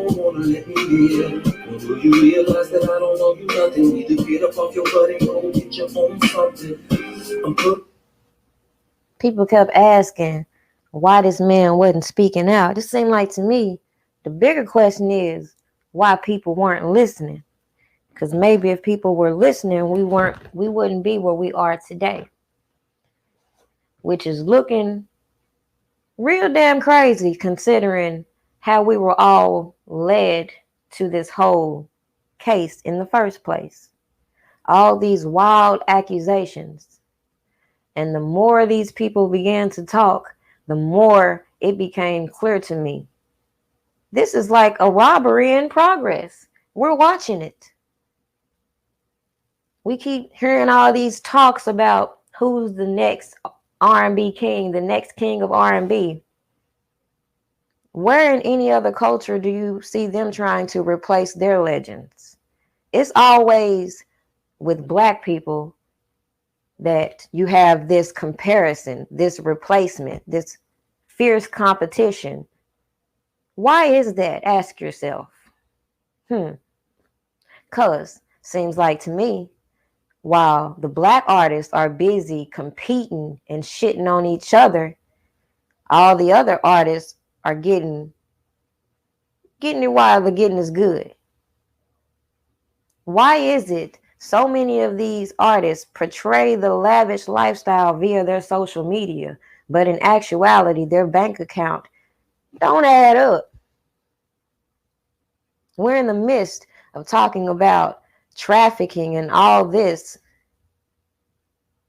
don't wanna let me live. When will you realize that I don't owe you nothing? Either get up off your butt and go get your own something. People kept asking why this man wasn't speaking out. It seemed like to me, the bigger question is why people weren't listening. Because maybe if people were listening, we wouldn't be where we are today. Which is looking real damn crazy considering how we were all led to this whole case in the first place. All these wild accusations. And the more these people began to talk, the more it became clear to me. This is like a robbery in progress. We're watching it. We keep hearing all these talks about who's the next R&B king, the next king of R&B. Where in any other culture do you see them trying to replace their legends? It's always with Black people that you have this comparison, this replacement, this fierce competition. Why is that? Ask yourself. Because seems like to me, while the Black artists are busy competing and shitting on each other, all the other artists are getting it while the getting is good. Why is it so many of these artists portray the lavish lifestyle via their social media, but in actuality, their bank account don't add up? We're in the midst of talking about trafficking and all this,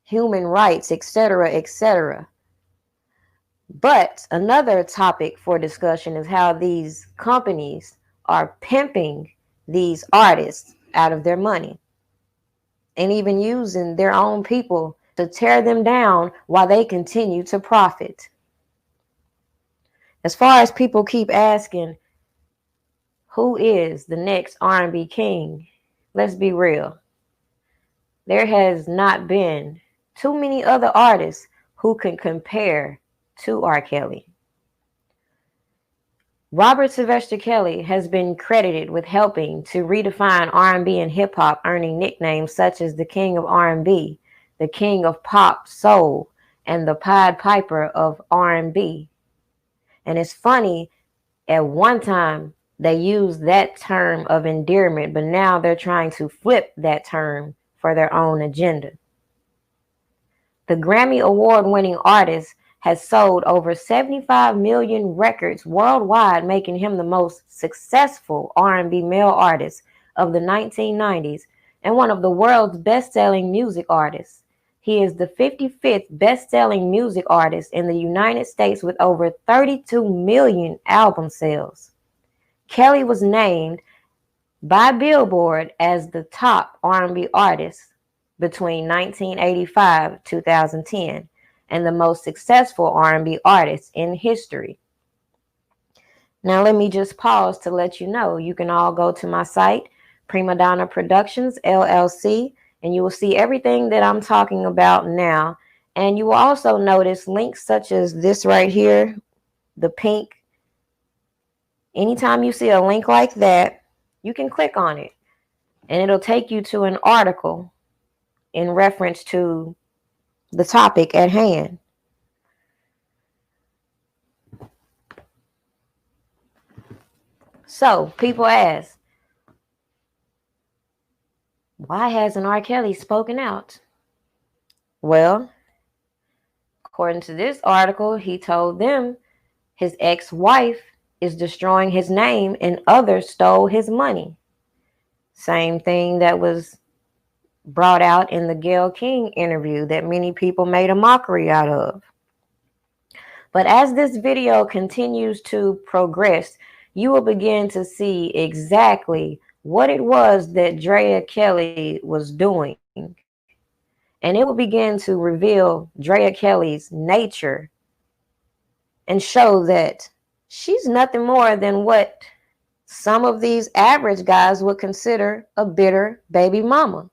human rights, etc., etc. But another topic for discussion is how these companies are pimping these artists out of their money and even using their own people to tear them down while they continue to profit. As far as people keep asking, who is the next R&B king? Let's be real. There has not been too many other artists who can compare to R. Kelly. Robert Sylvester Kelly has been credited with helping to redefine R&B and hip-hop, earning nicknames such as the King of R&B, the King of Pop Soul, and the Pied Piper of R&B. And it's funny, at one time they used that term of endearment, but now they're trying to flip that term for their own agenda. The Grammy Award-winning artist has sold over 75 million records worldwide, making him the most successful R&B male artist of the 1990s and one of the world's best-selling music artists. He is the 55th best-selling music artist in the United States with over 32 million album sales. Kelly was named by Billboard as the top R&B artist between 1985 and 2010 and the most successful R&B artist in history. Now let me just pause to let you know you can all go to my site, Primadonna Productions LLC, and you will see everything that I'm talking about now. And you will also notice links such as this right here, the pink. Anytime you see a link like that, you can click on it and it'll take you to an article in reference to the topic at hand. So people ask, why hasn't R. Kelly spoken out? Well, according to this article, he told them his ex-wife is destroying his name and others stole his money. Same thing that was brought out in the Gayle King interview that many people made a mockery out of. But as this video continues to progress, you will begin to see exactly what it was that Drea Kelly was doing. And it will begin to reveal Drea Kelly's nature and show that she's nothing more than what some of these average guys would consider a bitter baby mama.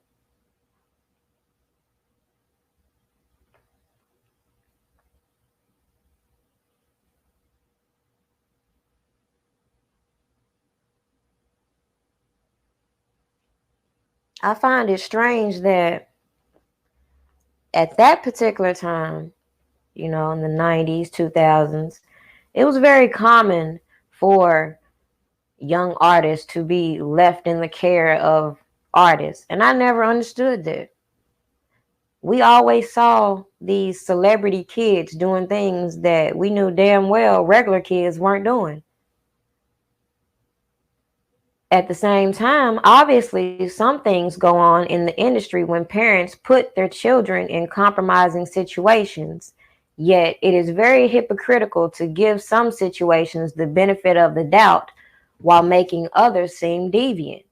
I find it strange that at that particular time, you know, in the 90s, 2000s, it was very common for young artists to be left in the care of artists. And I never understood that. We always saw these celebrity kids doing things that we knew damn well regular kids weren't doing. At the same time, obviously, some things go on in the industry when parents put their children in compromising situations. Yet, it is very hypocritical to give some situations the benefit of the doubt while making others seem deviant.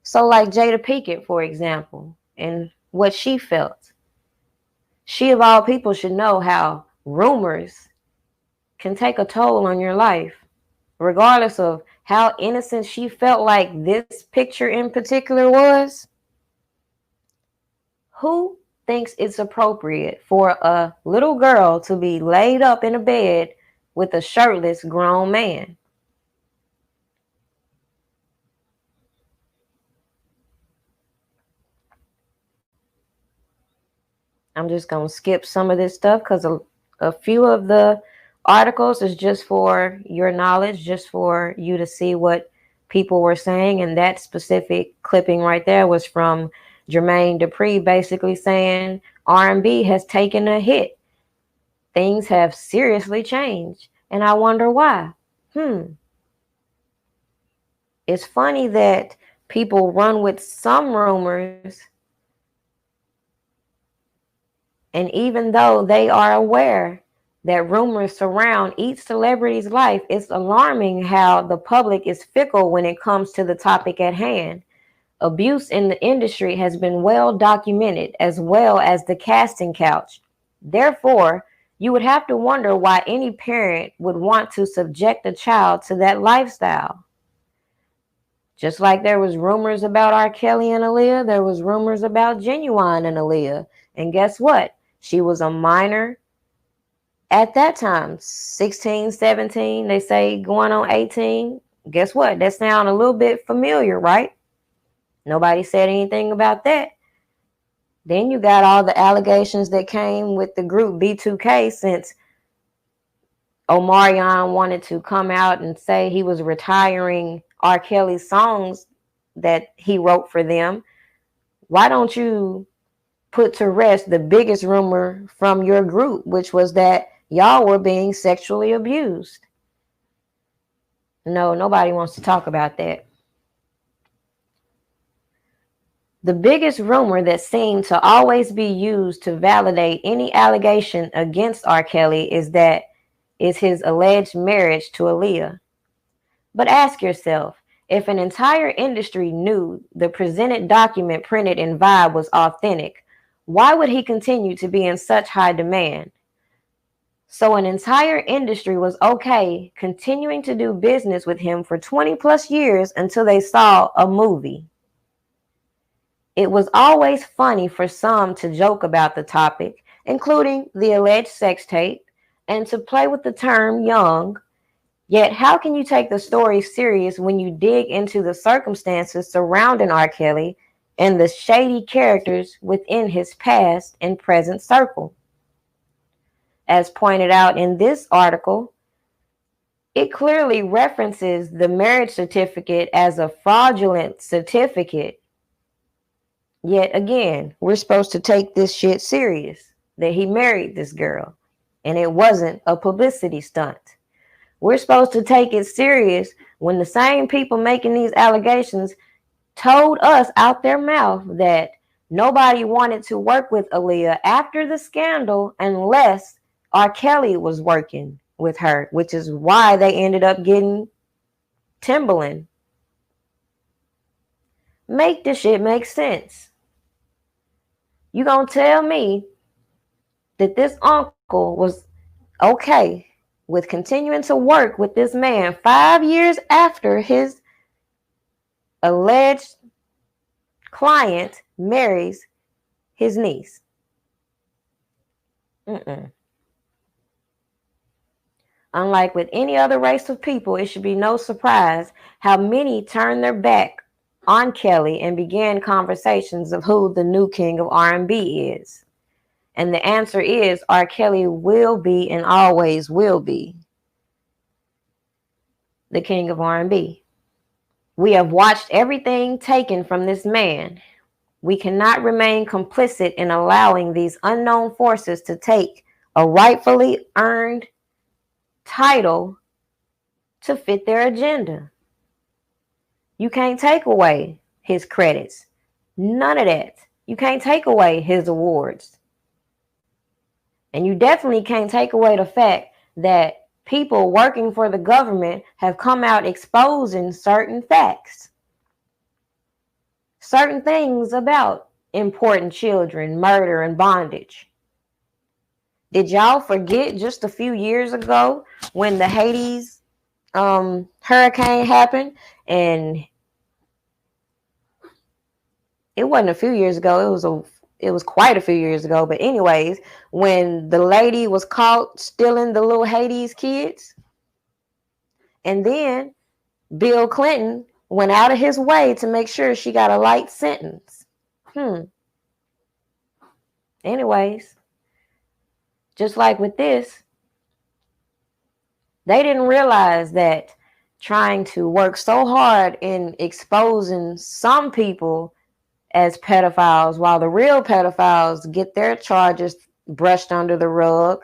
So, like Jada Pinkett, for example, and what she felt. She, of all people, should know how rumors can take a toll on your life, regardless of how innocent she felt like this picture in particular was. Who thinks it's appropriate for a little girl to be laid up in a bed with a shirtless grown man? I'm just going to skip some of this stuff because a few of the articles is just for your knowledge, just for you to see what people were saying. And that specific clipping right there was from Jermaine Dupri, basically saying R&B has taken a hit. Things have seriously changed. And I wonder why. It's funny that people run with some rumors, and even though they are aware that rumors surround each celebrity's life, it's alarming how the public is fickle when it comes to the topic at hand. Abuse in the industry has been well documented, as well as the casting couch. Therefore, you would have to wonder why any parent would want to subject a child to that lifestyle. Just like there was rumors about R. Kelly and Aaliyah, there was rumors about Genuine and Aaliyah. And guess what? She was a minor at that time, 16, 17, they say going on 18. Guess what? That sounds a little bit familiar, right? Nobody said anything about that. Then you got all the allegations that came with the group B2K, since Omarion wanted to come out and say he was retiring R. Kelly's songs that he wrote for them. Why don't you put to rest the biggest rumor from your group, which was that y'all were being sexually abused? No, nobody wants to talk about that. The biggest rumor that seemed to always be used to validate any allegation against R. Kelly is his alleged marriage to Aaliyah. But ask yourself, if an entire industry knew the presented document printed in Vibe was authentic, why would he continue to be in such high demand? So an entire industry was okay continuing to do business with him for 20 plus years until they saw a movie. It was always funny for some to joke about the topic, including the alleged sex tape, and to play with the term young. Yet how can you take the story serious when you dig into the circumstances surrounding R. Kelly and the shady characters within his past and present circle? As pointed out in this article, it clearly references the marriage certificate as a fraudulent certificate. Yet again, we're supposed to take this shit serious, that he married this girl and it wasn't a publicity stunt. We're supposed to take it serious when the same people making these allegations told us out their mouth that nobody wanted to work with Aaliyah after the scandal unless R. Kelly was working with her, which is why they ended up getting Timbaland. Make this shit make sense. You gonna tell me that this uncle was okay with continuing to work with this man 5 years after his alleged client marries his niece? Mm-mm. Unlike with any other race of people, it should be no surprise how many turn their back on Kelly and began conversations of who the new king of R&B is. And the answer is R. Kelly will be and always will be the king of R&B. We have watched everything taken from this man. We cannot remain complicit in allowing these unknown forces to take a rightfully earned title to fit their agenda. You can't take away his credits. None of that. You can't take away his awards. And you definitely can't take away the fact that people working for the government have come out exposing certain facts, certain things about important children, murder, and bondage. Did y'all forget just a few years ago when the Haiti hurricane happened? And it wasn't a few years ago, it was quite a few years ago. But anyways, when the lady was caught stealing the little Haiti's kids, and then Bill Clinton went out of his way to make sure she got a light sentence. Anyways, just like with this, they didn't realize that trying to work so hard in exposing some people as pedophiles while the real pedophiles get their charges brushed under the rug,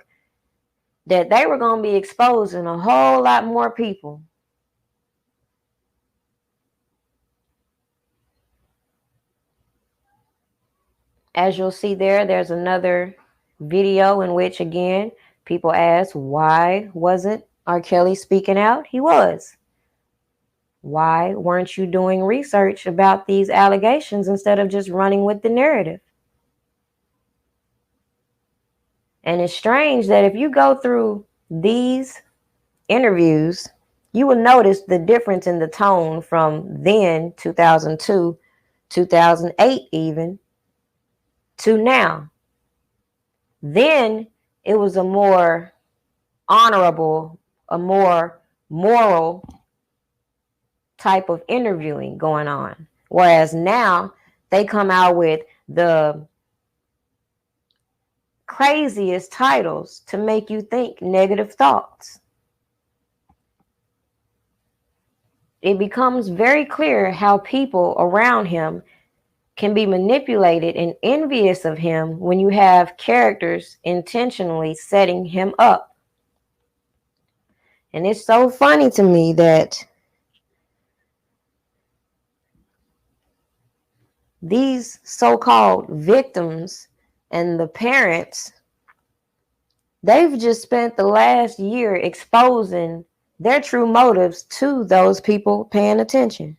that they were going to be exposing a whole lot more people. As you'll see there's another video in which, again, people ask, why wasn't R. Kelly speaking out? He was. Why weren't you doing research about these allegations instead of just running with the narrative? And it's strange that if you go through these interviews, you will notice the difference in the tone from then, 2002, 2008 even, to now. Then it was a more honorable, a more moral type of interviewing going on. Whereas now they come out with the craziest titles to make you think negative thoughts. It becomes very clear how people around him can be manipulated and envious of him when you have characters intentionally setting him up. And it's so funny to me that these so-called victims and the parents, they've just spent the last year exposing their true motives to those people paying attention.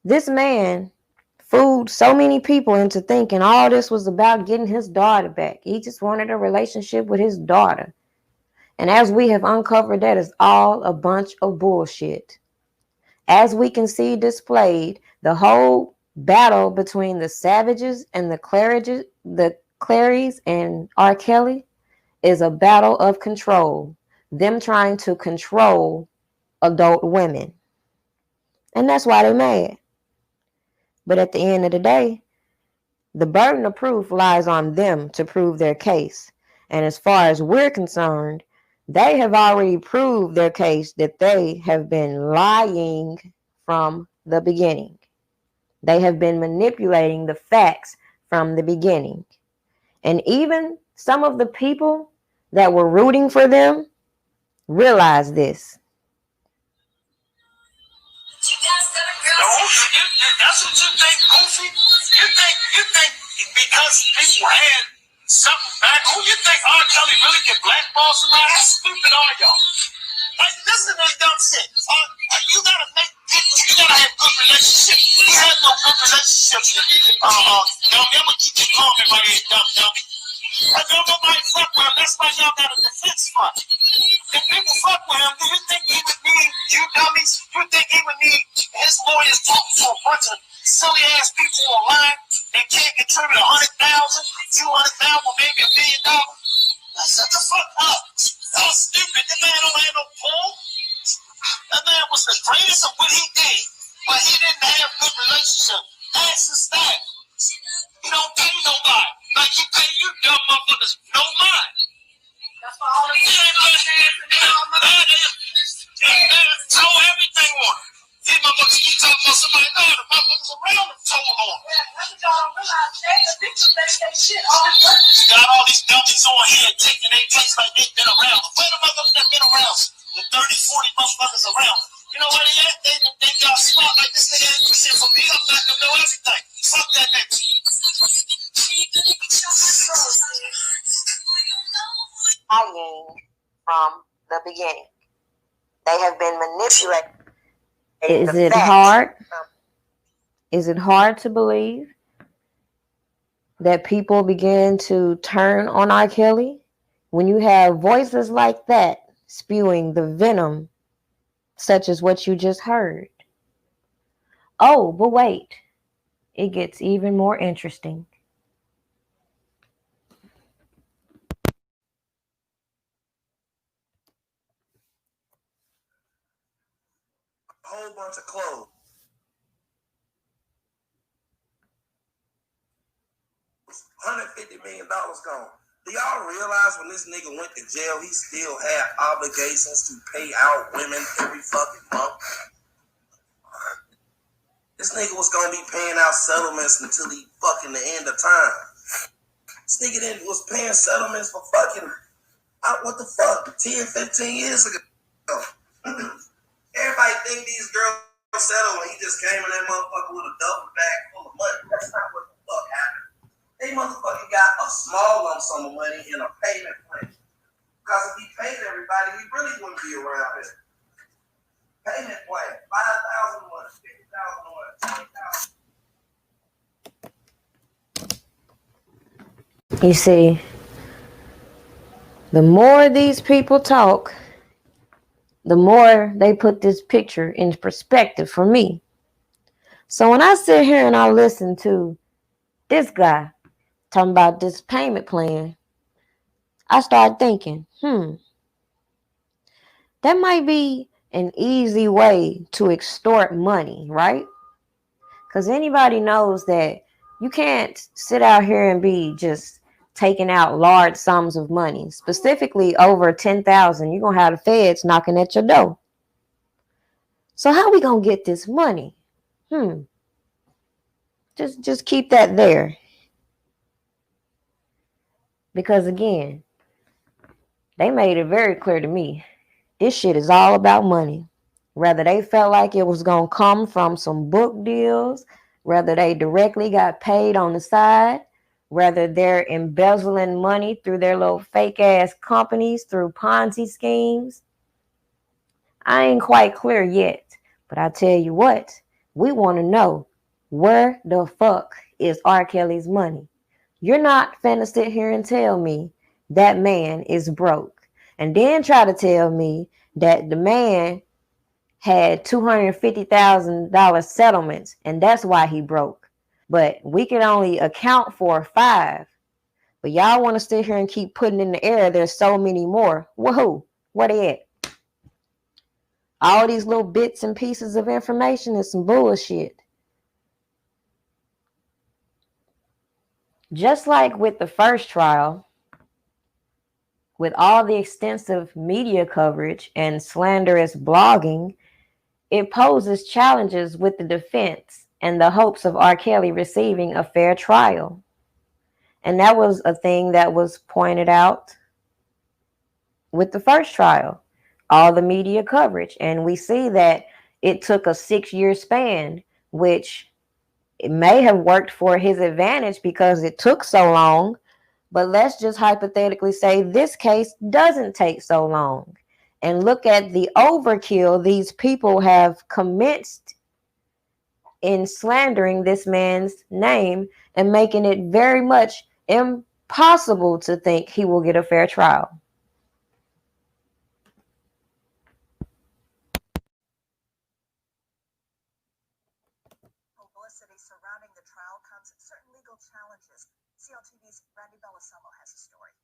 This man fooled so many people into thinking all this was about getting his daughter back. He just wanted a relationship with his daughter. And as we have uncovered, that is all a bunch of bullshit. As we can see displayed, the whole battle between the Savages and the Clarys and R. Kelly is a battle of control. Them trying to control adult women. And that's why they're mad. But at the end of the day, the burden of proof lies on them to prove their case. And as far as we're concerned, they have already proved their case that they have been lying from the beginning. They have been manipulating the facts from the beginning. And even some of the people that were rooting for them realize this. That's what you think, Goofy? You think because people had something back, who you think R. Kelly really can blackball somebody? How stupid are y'all? Like, listen to this dumb shit. You gotta make people, you gotta have good relationships. He had no good relationships. Y'all ever keep you talking about it, dumb. I don't nobody fuck with him. That's why y'all got a defense fund. If people fuck with him, do you think he would need you dummies? You think he would need his lawyers talking to a bunch of silly ass people online that can't contribute 100,000, 200,000, or maybe $1 million? Shut the fuck up. Y'all stupid. That man don't have no pull. That man was the greatest of what he did. but he didn't have good relationship. Ask his staff. He don't pay nobody. Like he pay you dumb motherfuckers no mind. That's why all the throw everything on him. These motherfuckers keep talking about somebody. No, the motherfuckers around him told him on. Yeah, that's what y'all don't realize. The victims that say shit all this work. Got all these dummies on here taking their place like they've been around. Where the motherfuckers that been around? The 30, 40 motherfuckers around. You know where they at? They got smart like this nigga ain't do shit for me. I'm not gonna know everything. Fuck that nigga. Lying from the beginning. They have been manipulated. Is it hard? Is it hard to believe that people begin to turn on R. Kelly when you have voices like that spewing the venom, such as what you just heard? Oh, but wait, it gets even more interesting. Whole bunch of clothes. $150 million gone. Do y'all realize when this nigga went to jail, he still had obligations to pay out women every fucking month? This nigga was gonna be paying out settlements until he fucking the end of time. This nigga was paying settlements for fucking, what the fuck, 10, 15 years ago. Everybody think these girls settle when he just came in that motherfucker with a duffel bag full of money. That's not what the fuck happened. They motherfucking got a small lump sum of money in a payment plan. Because if he paid everybody, he really wouldn't be around here. Payment plan, 5,000 a month, 50,000 a month, 20,000. You see, the more these people talk, the more they put this picture in perspective for me. So when I sit here and I listen to this guy talking about this payment plan, I start thinking, that might be an easy way to extort money, right? Because anybody knows that you can't sit out here and be just taking out large sums of money, specifically over 10,000. You're going to have the feds knocking at your door. So how we going to get this money? Just keep that there. Because again, they made it very clear to me. This shit is all about money. Whether they felt like it was going to come from some book deals, whether they directly got paid on the side, whether they're embezzling money through their little fake ass companies, through Ponzi schemes. I ain't quite clear yet, but I tell you what, we want to know, where the fuck is R. Kelly's money? You're not finna sit here and tell me that man is broke, and then try to tell me that the man had $250,000 settlements and that's why he broke. But we can only account for 5. But y'all want to sit here and keep putting in the air there's so many more. Whoa, where they at? All these little bits and pieces of information is some bullshit. Just like with the first trial, with all the extensive media coverage and slanderous blogging, it poses challenges with the defense and the hopes of R. Kelly receiving a fair trial. And that was a thing that was pointed out with the first trial, all the media coverage. And we see that it took a 6-year span, which it may have worked for his advantage because it took so long. But let's just hypothetically say this case doesn't take so long. And look at the overkill these people have commenced in slandering this man's name and making it very much impossible to think he will get a fair trial. Publicity surrounding the trial comes at certain legal challenges. CLTV's Randy Bellosello has a story.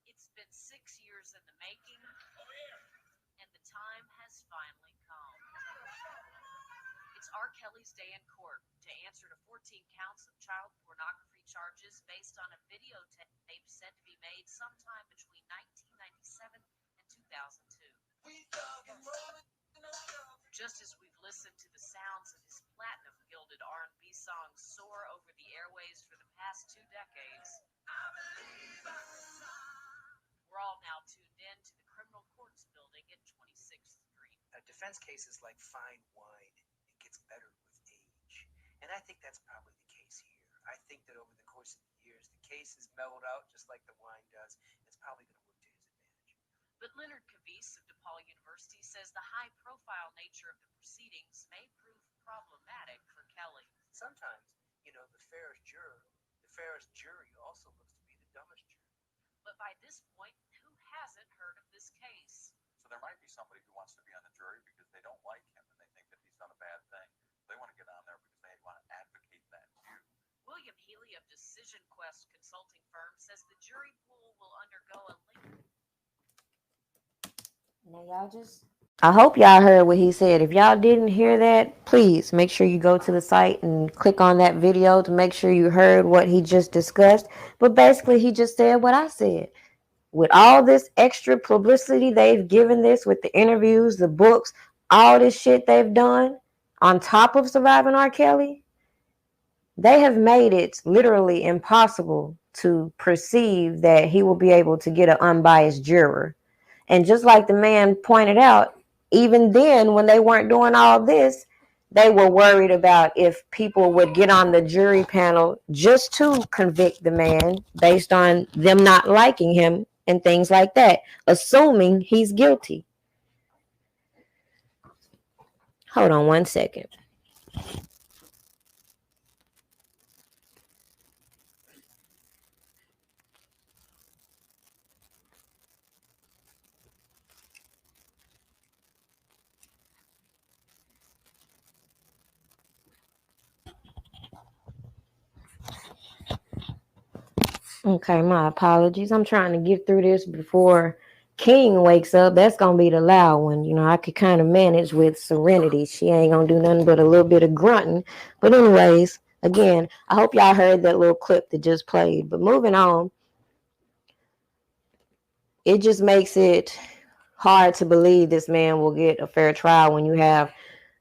It's been 6 years in the making, and the time has has finally come. It's R. Kelly's day in court to answer to 14 counts of child pornography charges based on a videotape said to be made sometime between 1997 and 2002. Just as we've listened to the sounds of his platinum-gilded R&B songs soar over the airways for the past 2 decades, we're all now tuned in to the criminal courts building at 26th Street. Defense cases like fine wine, it gets better with age. And I think that's probably the case here. I think that over the course of the years, the case has mellowed out just like the wine does. It's probably going to work to his advantage. But Leonard Cavese of DePaul University says the high-profile nature of the proceedings may prove problematic for Kelly. Sometimes, the fairest jury also looks to be the dumbest jury. But by this point, who hasn't heard of this case? So there might be somebody who wants to be on the jury because they don't like him and they think that he's done a bad thing. They want to get on there because they want to advocate that view. William Healy of Decision Quest consulting firm says the jury pool will undergo a lengthy... I hope y'all heard what he said. If y'all didn't hear that, please make sure you go to the site and click on that video to make sure you heard what he just discussed. But basically, he just said what I said. With all this extra publicity they've given this, with the interviews, the books, all this shit they've done, on top of surviving R. Kelly, they have made it literally impossible to perceive that he will be able to get an unbiased juror. And just like the man pointed out, even then, when they weren't doing all this, they were worried about if people would get on the jury panel just to convict the man based on them not liking him and things like that, assuming he's guilty. Hold on one second. Okay, my apologies. I'm trying to get through this before King wakes up. That's going to be the loud one. I could kind of manage with Serenity. She ain't going to do nothing but a little bit of grunting. But anyways, again, I hope y'all heard that little clip that just played. But moving on, it just makes it hard to believe this man will get a fair trial when you have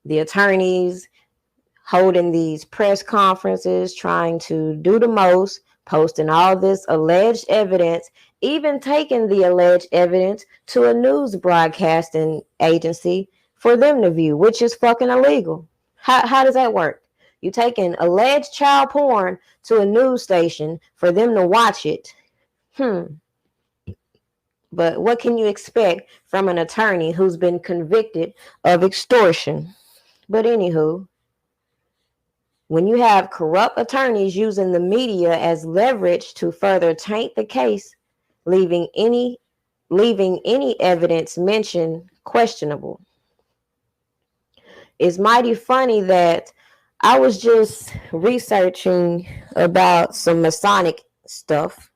the attorneys holding these press conferences, trying to do the most, posting all this alleged evidence, even taking the alleged evidence to a news broadcasting agency for them to view, which is fucking illegal. How does that work? You taking alleged child porn to a news station for them to watch it. But what can you expect from an attorney who's been convicted of extortion? But anywho, when you have corrupt attorneys using the media as leverage to further taint the case, leaving any evidence mentioned questionable. It's mighty funny that I was just researching about some Masonic stuff,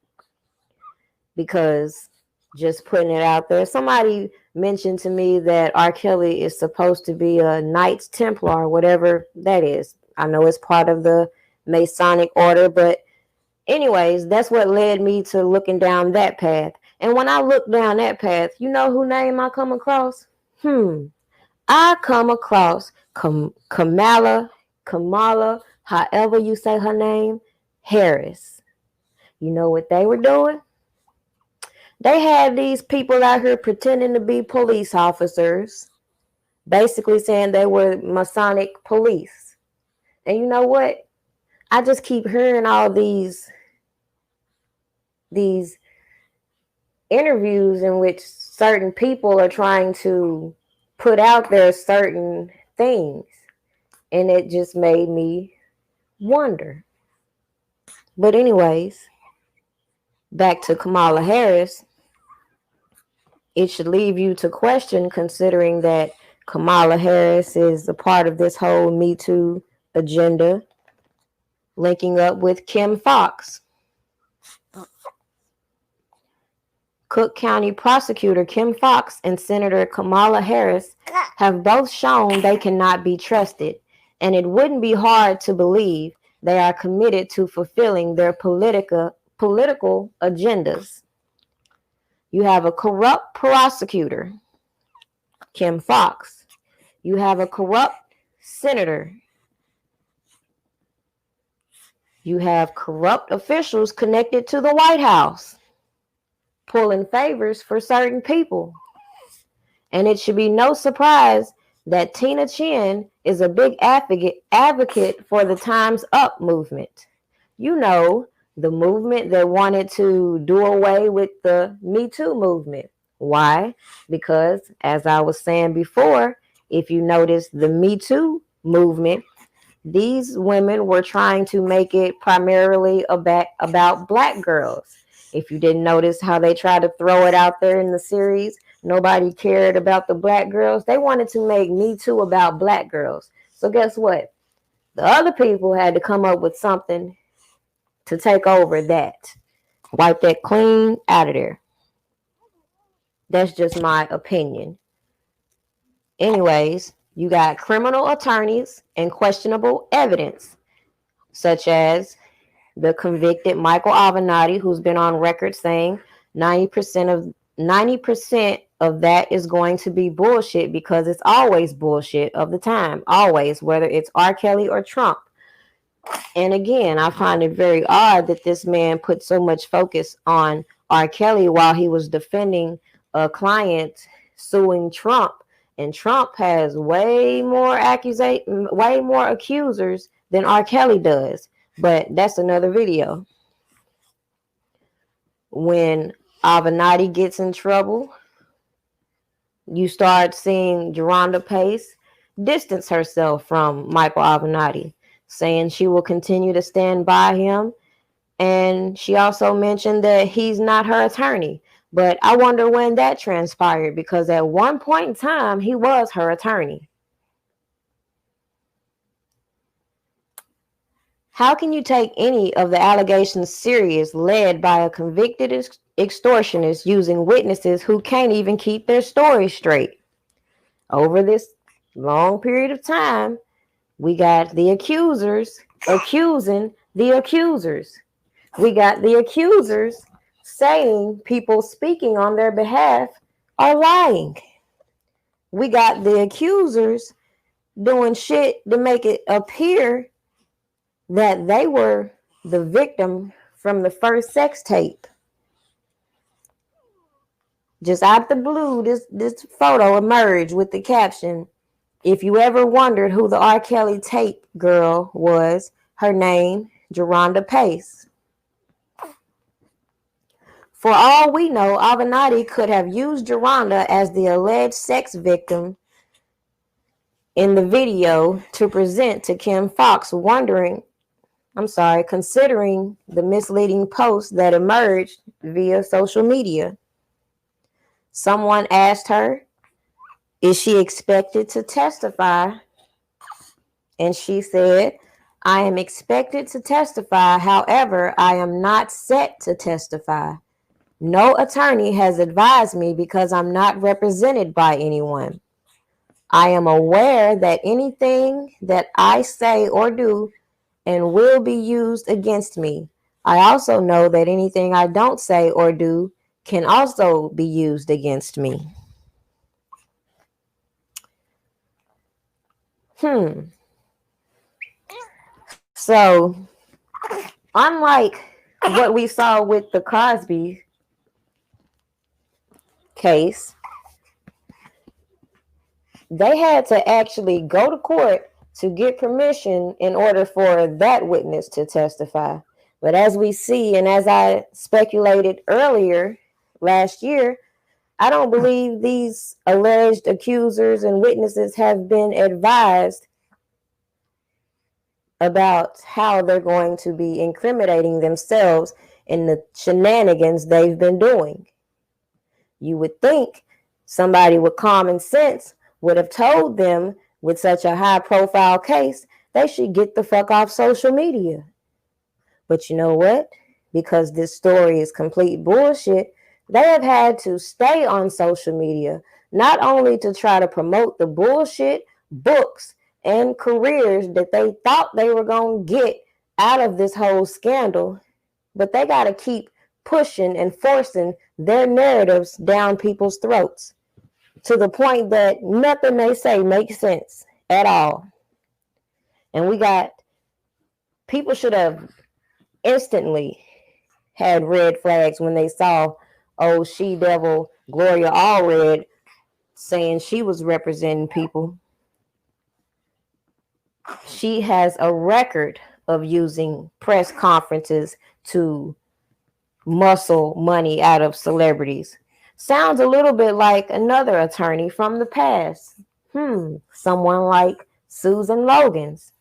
because just putting it out there, somebody mentioned to me that R. Kelly is supposed to be a Knights Templar, whatever that is. I know it's part of the Masonic order, but anyways, that's what led me to looking down that path. And when I look down that path, you know who name I come across? I come across Kamala, however you say her name, Harris. You know what they were doing? They had these people out here pretending to be police officers, basically saying they were Masonic police. And you know what? I just keep hearing all these interviews in which certain people are trying to put out there certain things. And it just made me wonder. But anyways, back to Kamala Harris. It should leave you to question, considering that Kamala Harris is a part of this whole Me Too agenda, linking up with Kim Fox. Cook County Prosecutor Kim Foxx and Senator Kamala Harris have both shown they cannot be trusted, and it wouldn't be hard to believe they are committed to fulfilling their political agendas. You have a corrupt prosecutor, Kim Foxx. You have a corrupt senator. You have corrupt officials connected to the White House, pulling favors for certain people. And it should be no surprise that Tina Chin is a big advocate for the Time's Up movement. You know, the movement that wanted to do away with the Me Too movement. Why? Because, as I was saying before, if you notice the Me Too movement, these women were trying to make it primarily about black girls. If you didn't notice how they tried to throw it out there in the series, nobody cared about the black girls. They wanted to make Me Too about black girls. So guess what? The other people had to come up with something to take over that. Wipe that clean out of there. That's just my opinion. Anyways, you got criminal attorneys and questionable evidence, such as the convicted Michael Avenatti, who's been on record saying 90% of that is going to be bullshit, because it's always bullshit of the time, always, whether it's R. Kelly or Trump. And again, I find it very odd that this man put so much focus on R. Kelly while he was defending a client suing Trump. And Trump has way more accusers than R. Kelly does. But that's another video. When Avenatti gets in trouble, you start seeing Geronda Pace distance herself from Michael Avenatti, saying she will continue to stand by him. And she also mentioned that he's not her attorney. But I wonder when that transpired, because at one point in time, he was her attorney. How can you take any of the allegations serious led by a convicted extortionist using witnesses who can't even keep their story straight? Over this long period of time, we got the accusers accusing the accusers. We got the accusers saying people speaking on their behalf are lying. We got the accusers doing shit to make it appear that they were the victim from the first sex tape. Just out the blue, this photo emerged with the caption, "If you ever wondered who the R. Kelly tape girl was, her name, Geronda Pace." For all we know, Avenatti could have used Geronda as the alleged sex victim in the video to present to Kim Foxx, considering the misleading post that emerged via social media. Someone asked her, is she expected to testify? And she said, "I am expected to testify. However, I am not set to testify. No attorney has advised me because I'm not represented by anyone. I am aware that anything that I say or do and will be used against me. I also know that anything I don't say or do can also be used against me." So, unlike what we saw with the Cosby case, they had to actually go to court to get permission in order for that witness to testify. But as we see, and as I speculated earlier last year, I don't believe these alleged accusers and witnesses have been advised about how they're going to be incriminating themselves in the shenanigans they've been doing. You would think somebody with common sense would have told them, with such a high profile case, they should get the fuck off social media. But you know what? Because this story is complete bullshit, They have had to stay on social media, not only to try to promote the bullshit books and careers that they thought they were going to get out of this whole scandal, but they got to keep pushing and forcing their narratives down people's throats to the point that nothing they say makes sense at all. And we got people should have instantly had red flags when they saw old she-devil Gloria Allred saying she was representing people. She has a record of using press conferences to muscle money out of celebrities. Sounds a little bit like another attorney from the past. Someone like Susan Logan's.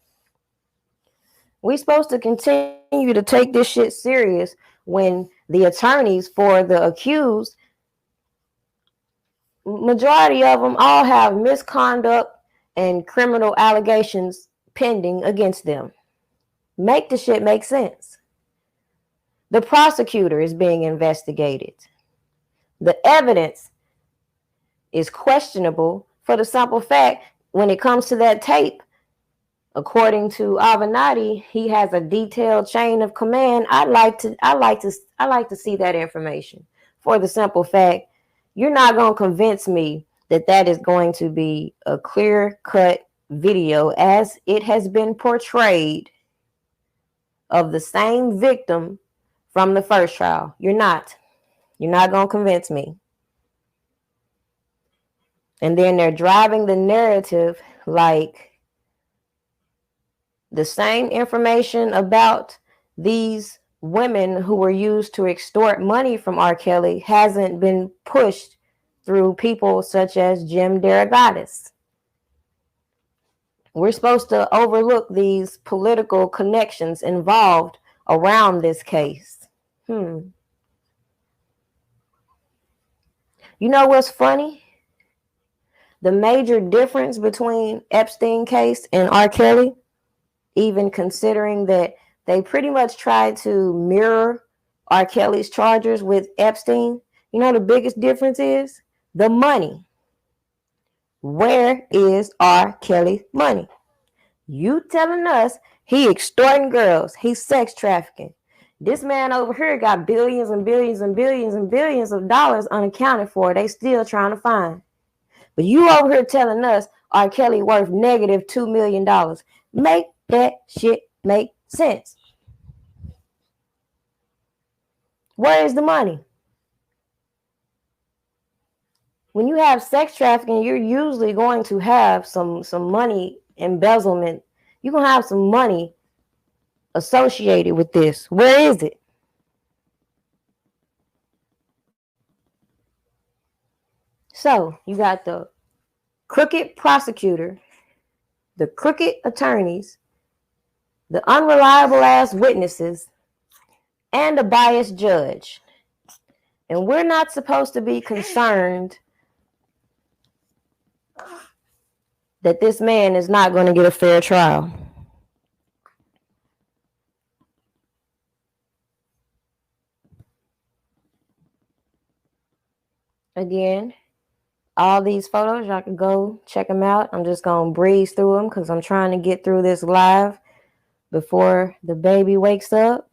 We're supposed to continue to take this shit serious when the attorneys for the accused, majority of them all have misconduct and criminal allegations pending against them. Make the shit make sense. The prosecutor is being investigated. The evidence is questionable for the simple fact when it comes to that tape. According to Avenatti, he has a detailed chain of command. I like to see that information for the simple fact you're not going to convince me that that is going to be a clear-cut video as it has been portrayed of the same victim from the first trial. You're not going to convince me. And then they're driving the narrative like the same information about these women who were used to extort money from R. Kelly hasn't been pushed through people such as Jim Derogatis. We're supposed to overlook these political connections involved around this case. You know what's funny? The major difference between Epstein case and R. Kelly, even considering that they pretty much tried to mirror R. Kelly's charges with Epstein, you know the biggest difference is the money. Where is R. Kelly's money? You telling us he extorting girls, he's sex trafficking. This man over here got billions and billions and billions and billions of dollars unaccounted for. They still trying to find. But you over here telling us R. Kelly worth negative $2 million. Make that shit make sense. Where is the money? When you have sex trafficking, you're usually going to have some money embezzlement. You're going to have some money associated with this. Where is it? So you got the crooked prosecutor, the crooked attorneys, the unreliable ass witnesses, and a biased judge. And we're not supposed to be concerned that this man is not going to get a fair trial. Again, all these photos, y'all can go check them out. I'm just going to breeze through them because I'm trying to get through this live before the baby wakes up.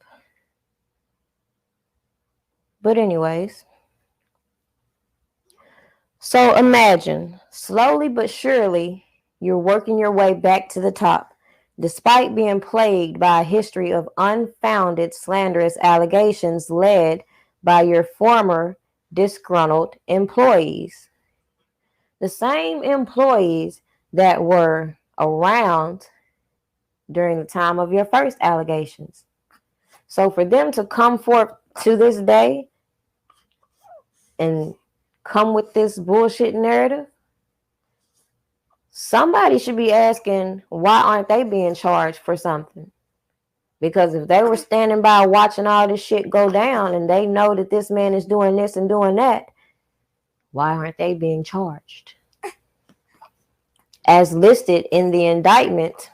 But anyways, so imagine, slowly but surely, you're working your way back to the top, despite being plagued by a history of unfounded slanderous allegations led by your former disgruntled employees. The same employees that were around during the time of your first allegations. So for them to come forth to this day and come with this bullshit narrative, somebody should be asking, why aren't they being charged for something? Because if they were standing by watching all this shit go down and they know that this man is doing this and doing that, why aren't they being charged? As listed in the indictment,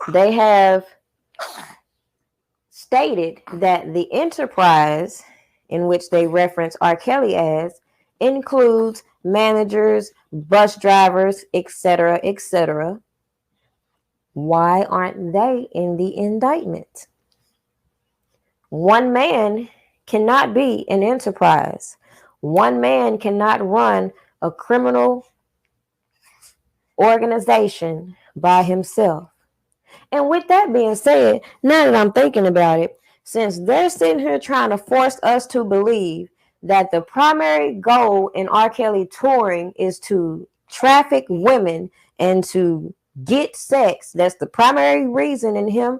they have stated that the enterprise in which they reference R. Kelly as, includes managers, bus drivers, etc., etc. Why aren't they in the indictment? One man cannot be an enterprise. One man cannot run a criminal organization by himself. And with that being said, now that I'm thinking about it, since they're sitting here trying to force us to believe that the primary goal in R. Kelly touring is to traffic women and to get sex, that's the primary reason in him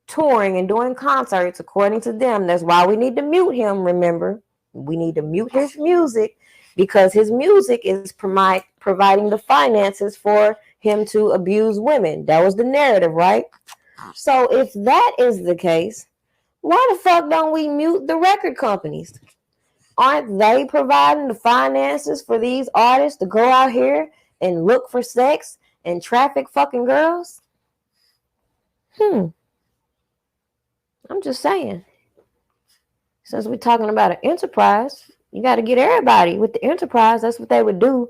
touring and doing concerts, according to them. That's why we need to mute him, remember. We need to mute his music because his music is providing the finances for him to abuse women. That was the narrative, right? So if that is the case, why the fuck don't we mute the record companies? Aren't they providing the finances for these artists to go out here and look for sex and traffic fucking girls? I'm just saying. Since we're talking about an enterprise, you got to get everybody with the enterprise. That's what they would do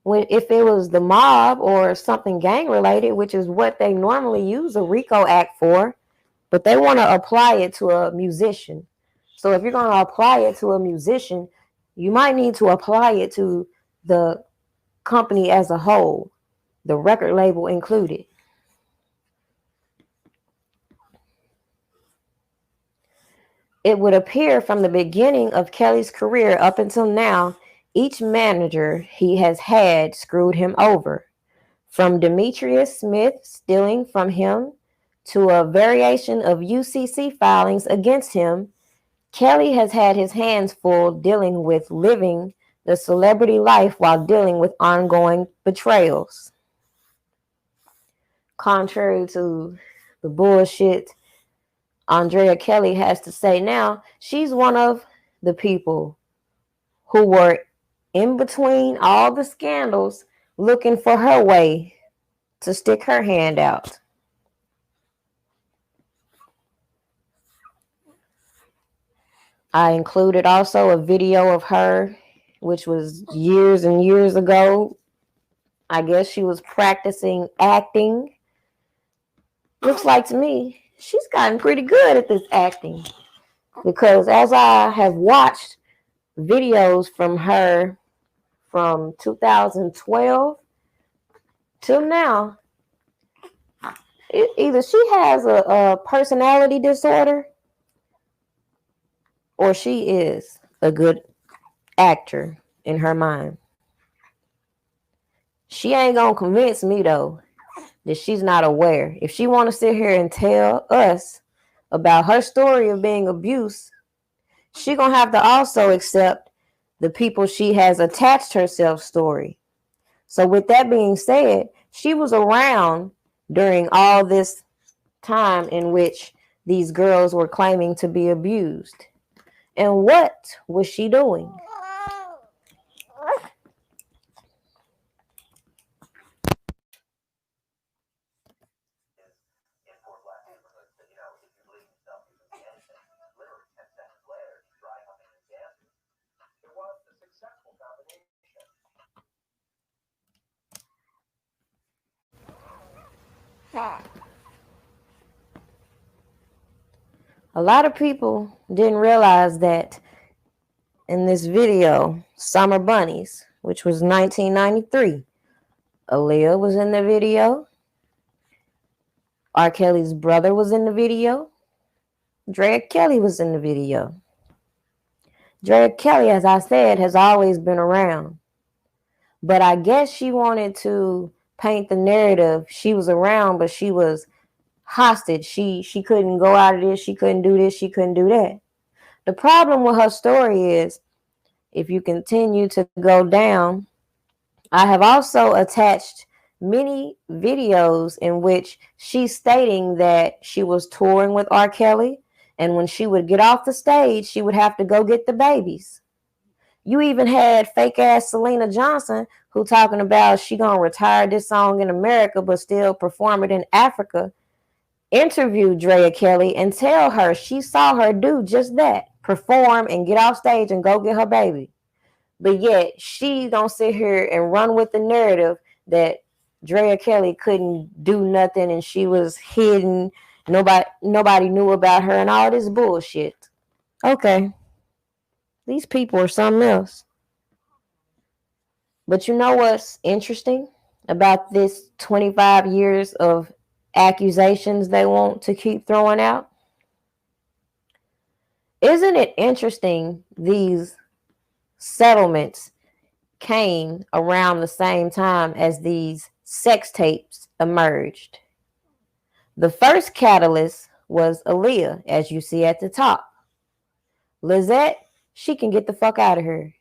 if it was the mob or something gang related, which is what they normally use a RICO Act for. But they want to apply it to a musician. So if you're going to apply it to a musician, you might need to apply it to the company as a whole, the record label included. It would appear from the beginning of Kelly's career up until now, each manager he has had screwed him over. From Demetrius Smith stealing from him to a variation of UCC filings against him, Kelly has had his hands full dealing with living the celebrity life while dealing with ongoing betrayals. Contrary to the bullshit Andrea Kelly has to say now, she's one of the people who were in between all the scandals looking for her way to stick her hand out. I included also a video of her, which was years and years ago. I guess she was practicing acting. Looks like to me, she's gotten pretty good at this acting. Because as I have watched videos from her from 2012 till now, either she has a personality disorder or she is a good actor in her mind. She ain't gonna convince me though that she's not aware. If she want to sit here and tell us about her story of being abused, she gonna have to also accept the people she has attached herself story. So with that being said, she was around during all this time in which these girls were claiming to be abused. And what was she doing? A lot of people didn't realize that in this video, Summer Bunnies, which was 1993, Aaliyah was in the video. R. Kelly's brother was in the video. Drea Kelly was in the video. Drea Kelly, as I said, has always been around. But I guess she wanted to paint the narrative. She was around, but she was hostage. She couldn't go out of this. She couldn't do this. She couldn't do that. The problem with her story is, if you continue to go down, I have also attached many videos in which she's stating that she was touring with R. Kelly, and when she would get off the stage, she would have to go get the babies. You even had fake ass Selena Johnson who talking about she gonna retire this song in America but still perform it in Africa, interview Drea Kelly and tell her she saw her do just that. perform and get off stage and go get her baby. But yet she don't sit here and run with the narrative that Drea Kelly couldn't do nothing and she was hidden. Nobody knew about her and all this bullshit. Okay. These people are something else. But you know what's interesting about this 25 years of accusations they want to keep throwing out? Isn't it interesting these settlements came around the same time as these sex tapes emerged? The first catalyst was Aaliyah, as you see at the top. Lizette, she can get the fuck out of here.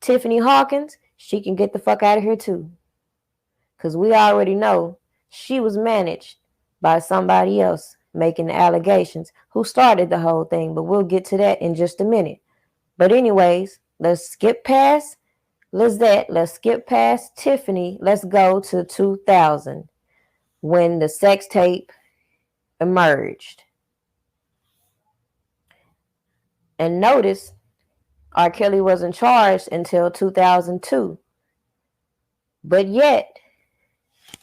Tiffany Hawkins, she can get the fuck out of here too. Because we already know she was managed by somebody else making the allegations who started the whole thing. But we'll get to that in just a minute. But anyways, let's skip past Lizette. Let's skip past Tiffany. Let's go to 2000 when the sex tape emerged. And notice R. Kelly wasn't charged until 2002. But yet,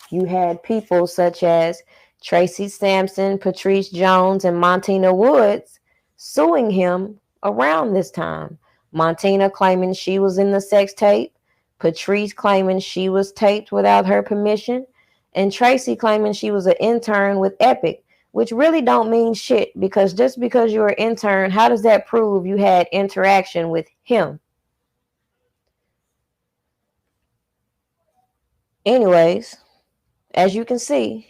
you had people such as Tracy Sampson, Patrice Jones, and Montina Woods suing him around this time. Montina claiming she was in the sex tape, Patrice claiming she was taped without her permission, and Tracy claiming she was an intern with Epic, which really don't mean shit, because just because you're an intern, how does that prove you had interaction with him? Anyways, as you can see,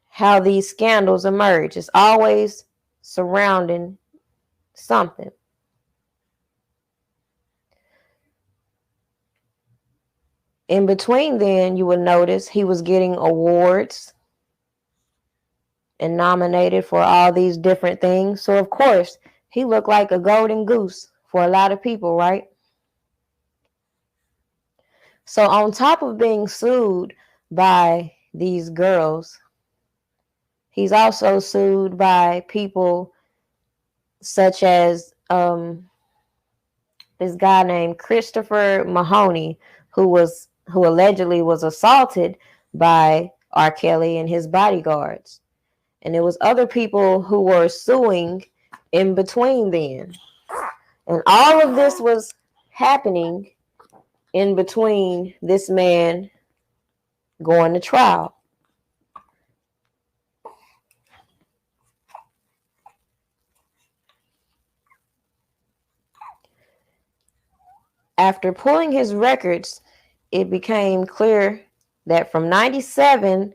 how these scandals emerge. It's always surrounding something. In between then, you will notice he was getting awards and nominated for all these different things. So, of course, he looked like a golden goose for a lot of people, right? So, on top of being sued by these girls, he's also sued by people such as this guy named Christopher Mahoney, who allegedly was assaulted by R. Kelly and his bodyguards. And there was other people who were suing in between then. And all of this was happening in between this man going to trial. After pulling his records, it became clear that from 97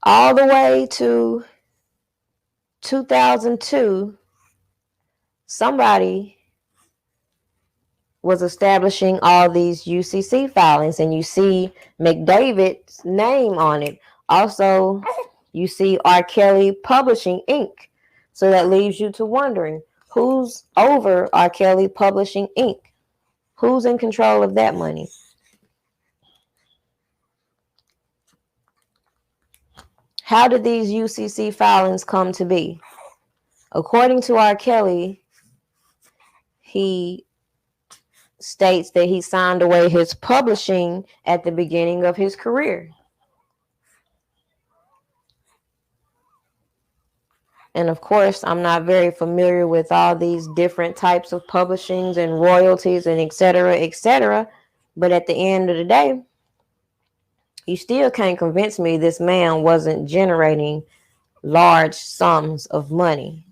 all the way to 2002, somebody was establishing all these UCC filings, and you see McDavid's name on it. Also, you see R. Kelly Publishing Inc. So that leaves you to wondering, who's over R. Kelly Publishing Inc.? Who's in control of that money? How did these UCC filings come to be? According to R. Kelly, he states that he signed away his publishing at the beginning of his career. And of course, I'm not very familiar with all these different types of publishings and royalties and et cetera, but at the end of the day, you still can't convince me this man wasn't generating large sums of money.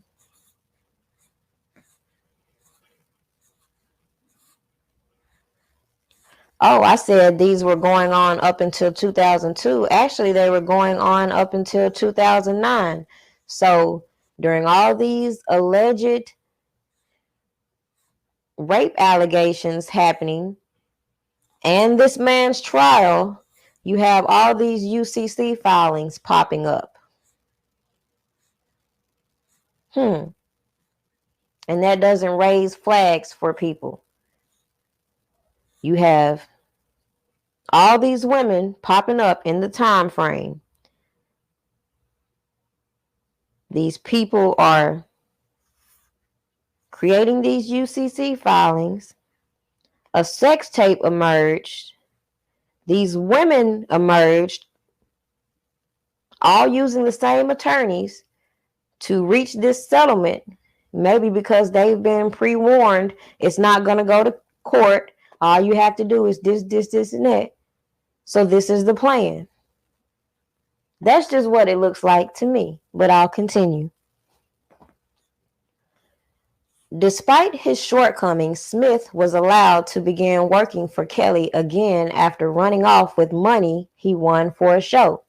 Oh, I said these were going on up until 2002. Actually, they were going on up until 2009. So during all these alleged rape allegations happening and this man's trial, you have all these UCC filings popping up. And that doesn't raise flags for people. You have all these women popping up in the time frame. These people are creating these UCC filings. A sex tape emerged. These women emerged, all using the same attorneys to reach this settlement. Maybe because they've been pre-warned it's not going to go to court. All you have to do is this, and that. So this is the plan. That's just what it looks like to me, but I'll continue. Despite his shortcomings, Smith was allowed to begin working for Kelly again after running off with money he won for a show.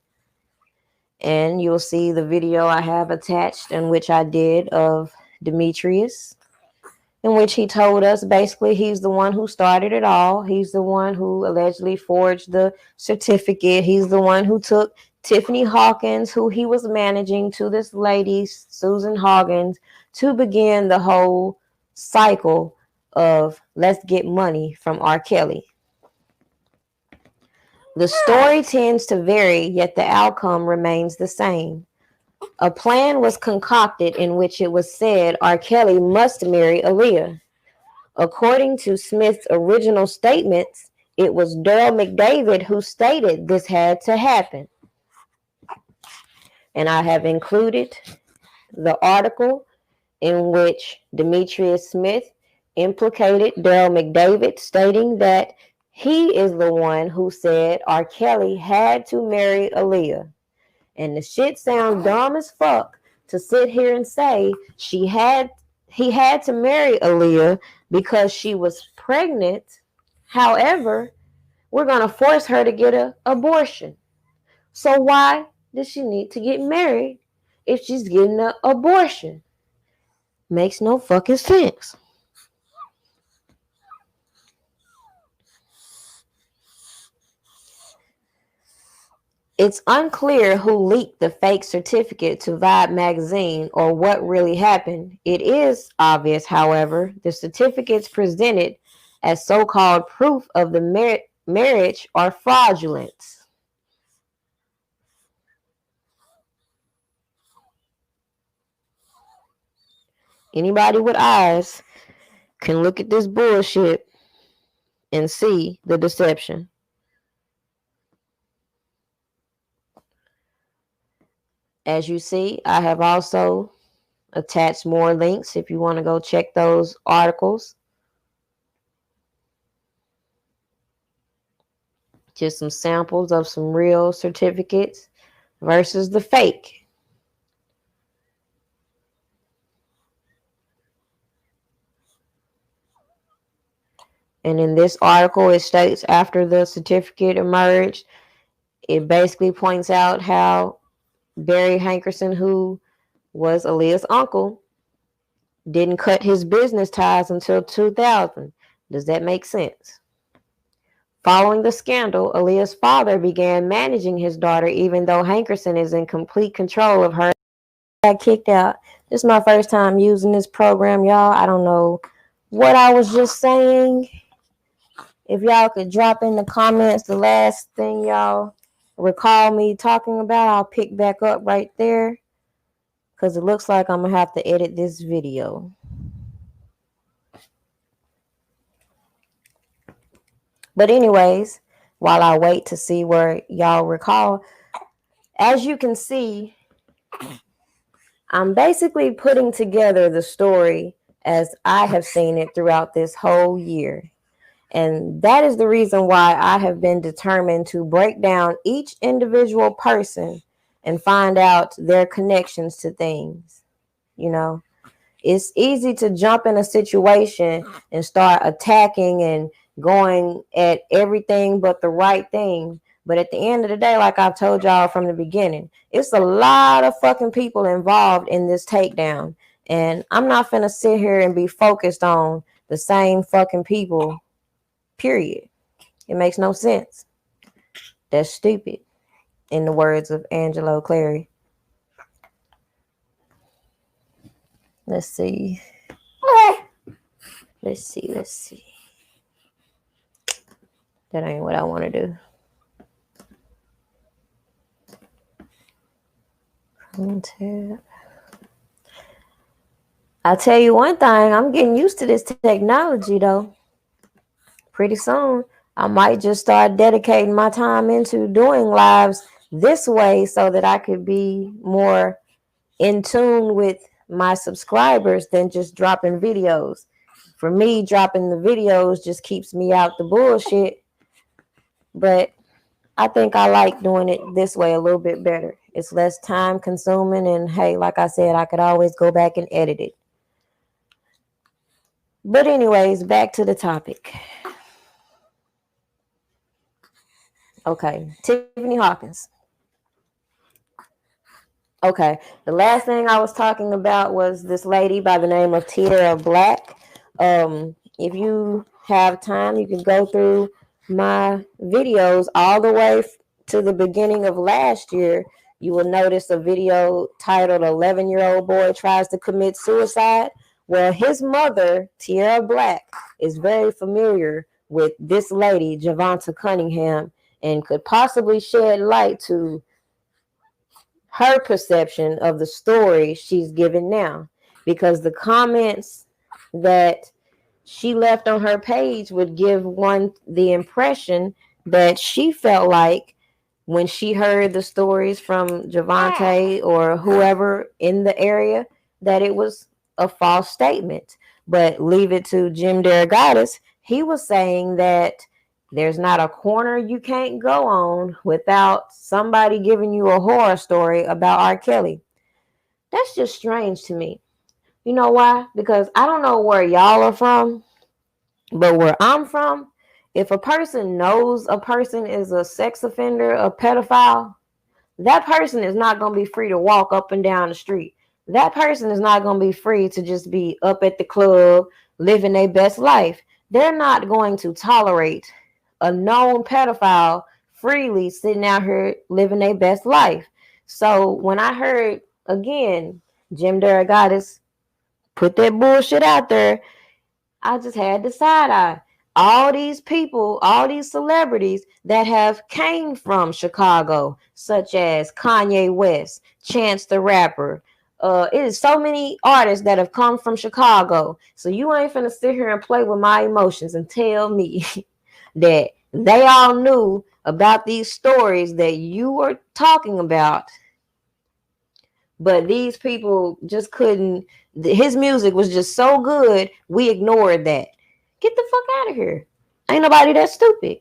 And you'll see the video I have attached in which I did of Demetrius, in which he told us basically he's the one who started it all. He's the one who allegedly forged the certificate. He's the one who took Tiffany Hawkins, who he was managing, to this lady, Susan Hawkins, to begin the whole cycle of let's get money from R. Kelly. The story tends to vary, yet the outcome remains the same. A plan was concocted in which it was said R. Kelly must marry Aaliyah. According to Smith's original statements, it was Daryl McDavid who stated this had to happen. And I have included the article in which Demetrius Smith implicated Daryl McDavid, stating that he is the one who said R. Kelly had to marry Aaliyah. And the shit sounds dumb as fuck to sit here and say he had to marry Aaliyah because she was pregnant. However, we're going to force her to get an abortion. So why does she need to get married if she's getting an abortion? Makes no fucking sense. It's unclear who leaked the fake certificate to Vibe magazine or what really happened. It is obvious, however, the certificates presented as so-called proof of the marriage are fraudulent. Anybody with eyes can look at this bullshit and see the deception. As you see, I have also attached more links if you want to go check those articles. Just some samples of some real certificates versus the fake. And in this article, it states after the certificate emerged, it basically points out how Barry Hankerson, who was Aaliyah's uncle, didn't cut his business ties until 2000. Does that make sense? Following the scandal, Aaliyah's father began managing his daughter, even though Hankerson is in complete control of her. I got kicked out. This is my first time using this program, y'all. I don't know what I was just saying. If y'all could drop in the comments the last thing y'all recall me talking about, I'll pick back up right there, because it looks like I'm going to have to edit this video. But anyways, while I wait to see where y'all recall, as you can see, I'm basically putting together the story as I have seen it throughout this whole year. And that is the reason why I have been determined to break down each individual person and find out their connections to things. You know, it's easy to jump in a situation and start attacking and going at everything but the right thing. But at the end of the day, like I've told y'all from the beginning, it's a lot of fucking people involved in this takedown. And I'm not finna sit here and be focused on the same fucking people. Period. It makes no sense. That's stupid, in the words of Angelo Clary. Let's see. Let's see. That ain't what I want to do. I'll tell you one thing, I'm getting used to this technology though. Pretty soon, I might just start dedicating my time into doing lives this way so that I could be more in tune with my subscribers than just dropping videos. For me, dropping the videos just keeps me out the bullshit. But I think I like doing it this way a little bit better. It's less time consuming, and hey, like I said, I could always go back and edit it. But anyways, back to the topic. Okay, Tiffany Hawkins. Okay, the last thing I was talking about was this lady by the name of Tierra Black. If you have time, you can go through my videos all the way to the beginning of last year. You will notice a video titled 11-year-old boy tries to commit suicide. Well, his mother, Tierra Black, is very familiar with this lady, Javonta Cunningham, and could possibly shed light to her perception of the story she's given now, because the comments that she left on her page would give one the impression that she felt like when she heard the stories from Javonte or whoever in the area that it was a false statement. But leave it to Jim Derogatis. He was saying that there's not a corner you can't go on without somebody giving you a horror story about R. Kelly. That's just strange to me. You know why? Because I don't know where y'all are from, but where I'm from, if a person knows a person is a sex offender, a pedophile, that person is not going to be free to walk up and down the street. That person is not going to be free to just be up at the club, living their best life. They're not going to tolerate a known pedophile freely sitting out here living their best life. So when I heard, again, Jim Derogatis put that bullshit out there, I just had the side eye. All these people, all these celebrities that have came from Chicago, such as Kanye West, Chance the Rapper. It is so many artists that have come from Chicago. So you ain't finna sit here and play with my emotions and tell me that they all knew about these stories that you were talking about, but these people just couldn't. His music was just so good, we ignored that. Get the fuck out of here. Ain't nobody that stupid.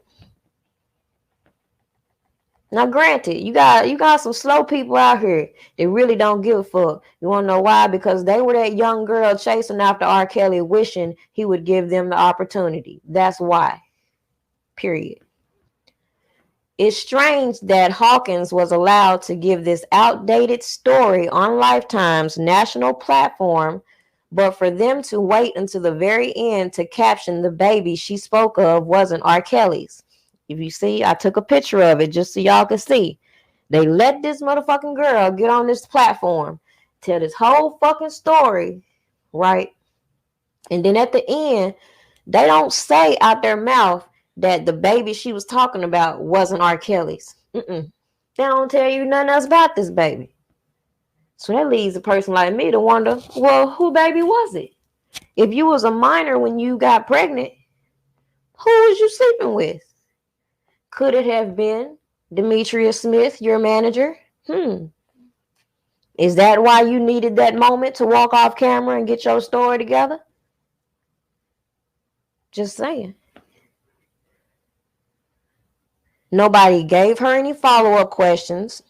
Now, granted, you got some slow people out here that really don't give a fuck. You want to know why? Because they were that young girl chasing after R. Kelly, wishing he would give them the opportunity. That's why. Period. It's strange that Hawkins was allowed to give this outdated story on Lifetime's national platform, but for them to wait until the very end to caption the baby she spoke of wasn't R. Kelly's. If you see, I took a picture of it just so y'all can see. They let this motherfucking girl get on this platform, tell this whole fucking story, right? And then at the end, they don't say out their mouth that the baby she was talking about wasn't R. Kelly's. They don't tell you nothing else about this baby. So that leaves a person like me to wonder, well, who baby was it? If you was a minor when you got pregnant, who was you sleeping with? Could it have been Demetria Smith, your manager? Is that why you needed that moment to walk off camera and get your story together? Just saying. Nobody gave her any follow-up questions.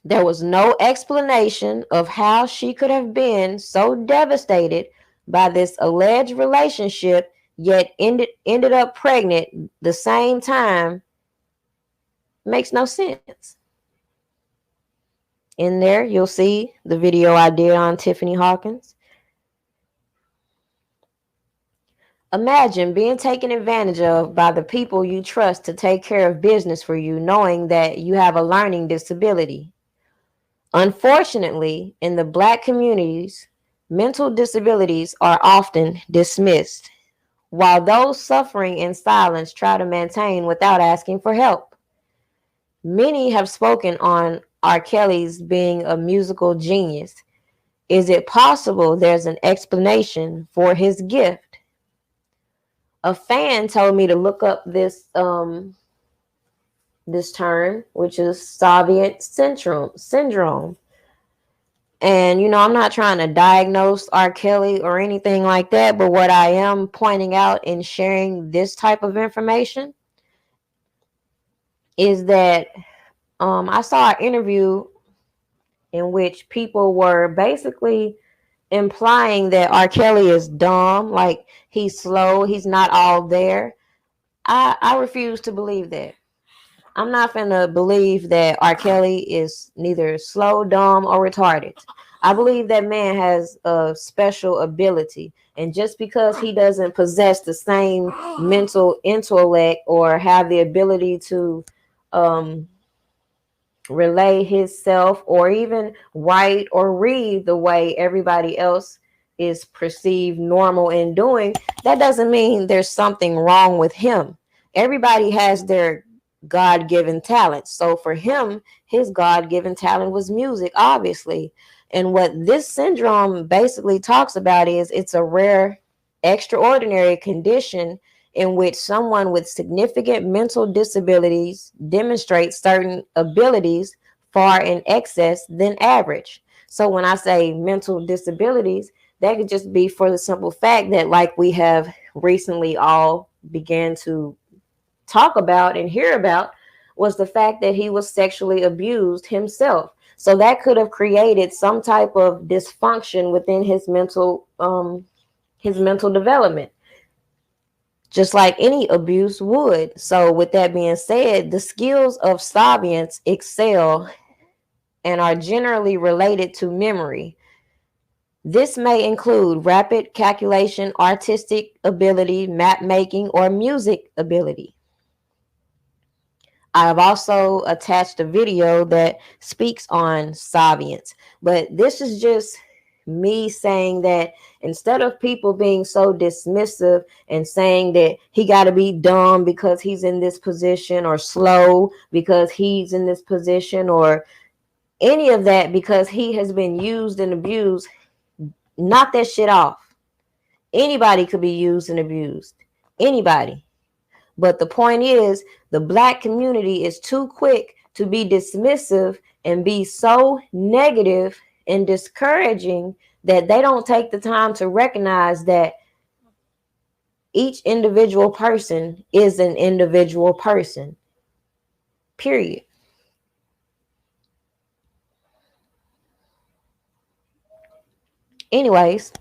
There was no explanation of how she could have been so devastated by this alleged relationship, yet ended up pregnant the same time. Makes no sense. In there, you'll see the video I did on Tiffany Hawkins. Imagine being taken advantage of by the people you trust to take care of business for you, knowing that you have a learning disability. Unfortunately, in the Black communities, mental disabilities are often dismissed, while those suffering in silence try to maintain without asking for help. Many have spoken on R. Kelly's being a musical genius. Is it possible there's an explanation for his gift? A fan told me to look up this term, which is Soviet syndrome. And I'm not trying to diagnose R. Kelly or anything like that, but what I am pointing out in sharing this type of information is that I saw an interview in which people were basically implying that R. Kelly is dumb, like he's slow, he's not all there. I refuse to believe that. I'm not gonna believe that R. Kelly is neither slow, dumb, or retarded. I believe that man has a special ability, and just because he doesn't possess the same mental intellect or have the ability to um, relay his self or even write or read the way everybody else is perceived normal in doing, that doesn't mean there's something wrong with him. Everybody has their God-given talent. So for him, his God-given talent was music, obviously. And what this syndrome basically talks about is it's a rare, extraordinary condition in which someone with significant mental disabilities demonstrates certain abilities far in excess than average. So when I say mental disabilities, that could just be for the simple fact that, like we have recently all began to talk about and hear about, was the fact that he was sexually abused himself. So that could have created some type of dysfunction within his mental development, just like any abuse would. So with that being said, the skills of Sabians excel and are generally related to memory. This may include rapid calculation, artistic ability, map making, or music ability. I have also attached a video that speaks on Sabians, but this is just me saying that instead of people being so dismissive and saying that he got to be dumb because he's in this position, or slow because he's in this position, or any of that because he has been used and abused, knock that shit off. Anybody could be used and abused. Anybody. But the point is, the black community is too quick to be dismissive and be so negative and discouraging that they don't take the time to recognize that each individual person is an individual person. Period. Anyways,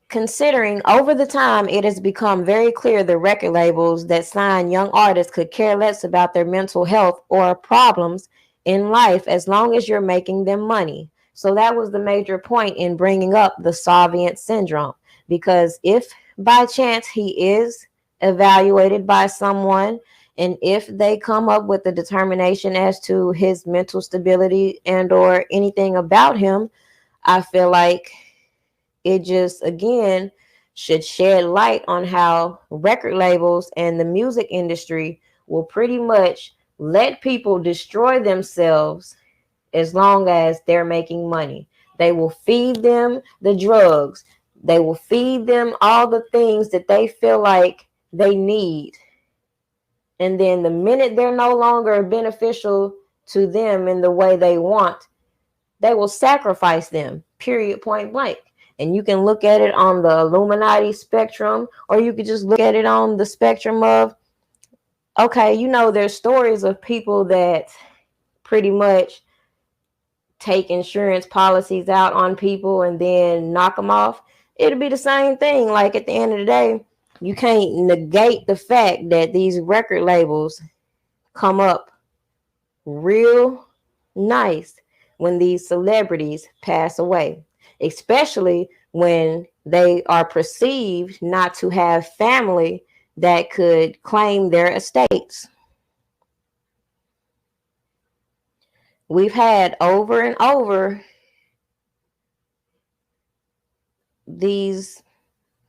considering over the time it has become very clear the record labels that sign young artists could care less about their mental health or problems in life as long as you're making them money. So that was the major point in bringing up the Soviet syndrome, because if by chance he is evaluated by someone, and if they come up with a determination as to his mental stability and or anything about him, I feel like it just, again, should shed light on how record labels and the music industry will pretty much let people destroy themselves as long as they're making money. They will feed them the drugs. They will feed them all the things that they feel like they need. And then the minute they're no longer beneficial to them in the way they want, they will sacrifice them, period, point blank. And you can look at it on the Illuminati spectrum, or you could just look at it on the spectrum of, okay, there's stories of people that pretty much take insurance policies out on people and then knock them off. It'll be the same thing. Like, at the end of the day, you can't negate the fact that these record labels come up real nice when these celebrities pass away, especially when they are perceived not to have family that could claim their estates. We've had over and over these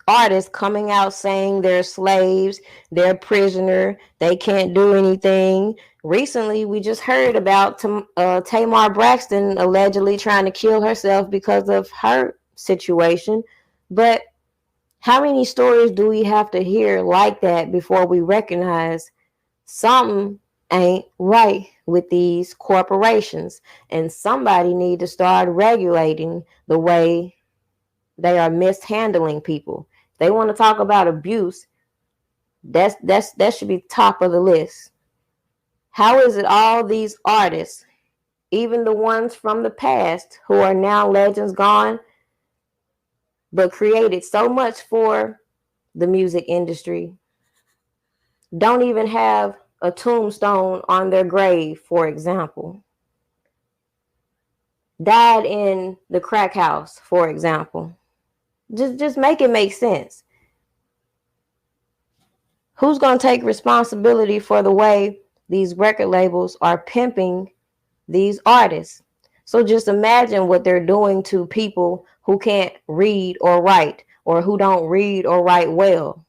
artists coming out saying they're slaves, they're prisoner, they can't do anything. Recently, we just heard about Tamar Braxton allegedly trying to kill herself because of her situation. But how many stories do we have to hear like that before we recognize something ain't right with these corporations, and somebody need to start regulating the way they are mishandling people? They want to talk about abuse. That should be top of the list. How is it all these artists, even the ones from the past who are now legends gone, but created so much for the music industry, don't even have a tombstone on their grave, for example? Died in the crack house, for example. Just make it make sense. Who's going to take responsibility for the way these record labels are pimping these artists? So just imagine what they're doing to people who can't read or write, or who don't read or write well.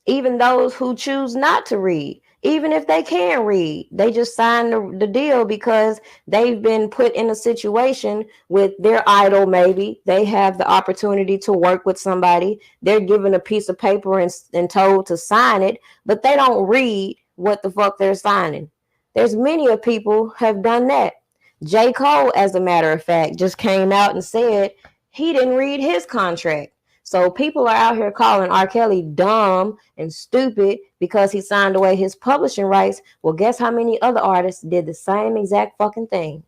Even those who choose not to read, even if they can read, they just sign the deal because they've been put in a situation with their idol. Maybe they have the opportunity to work with somebody. They're given a piece of paper and told to sign it, but they don't read what the fuck they're signing. There's many of people have done that. J. Cole, as a matter of fact, just came out and said he didn't read his contract. So people are out here calling R. Kelly dumb and stupid because he signed away his publishing rights. Well, guess how many other artists did the same exact fucking thing?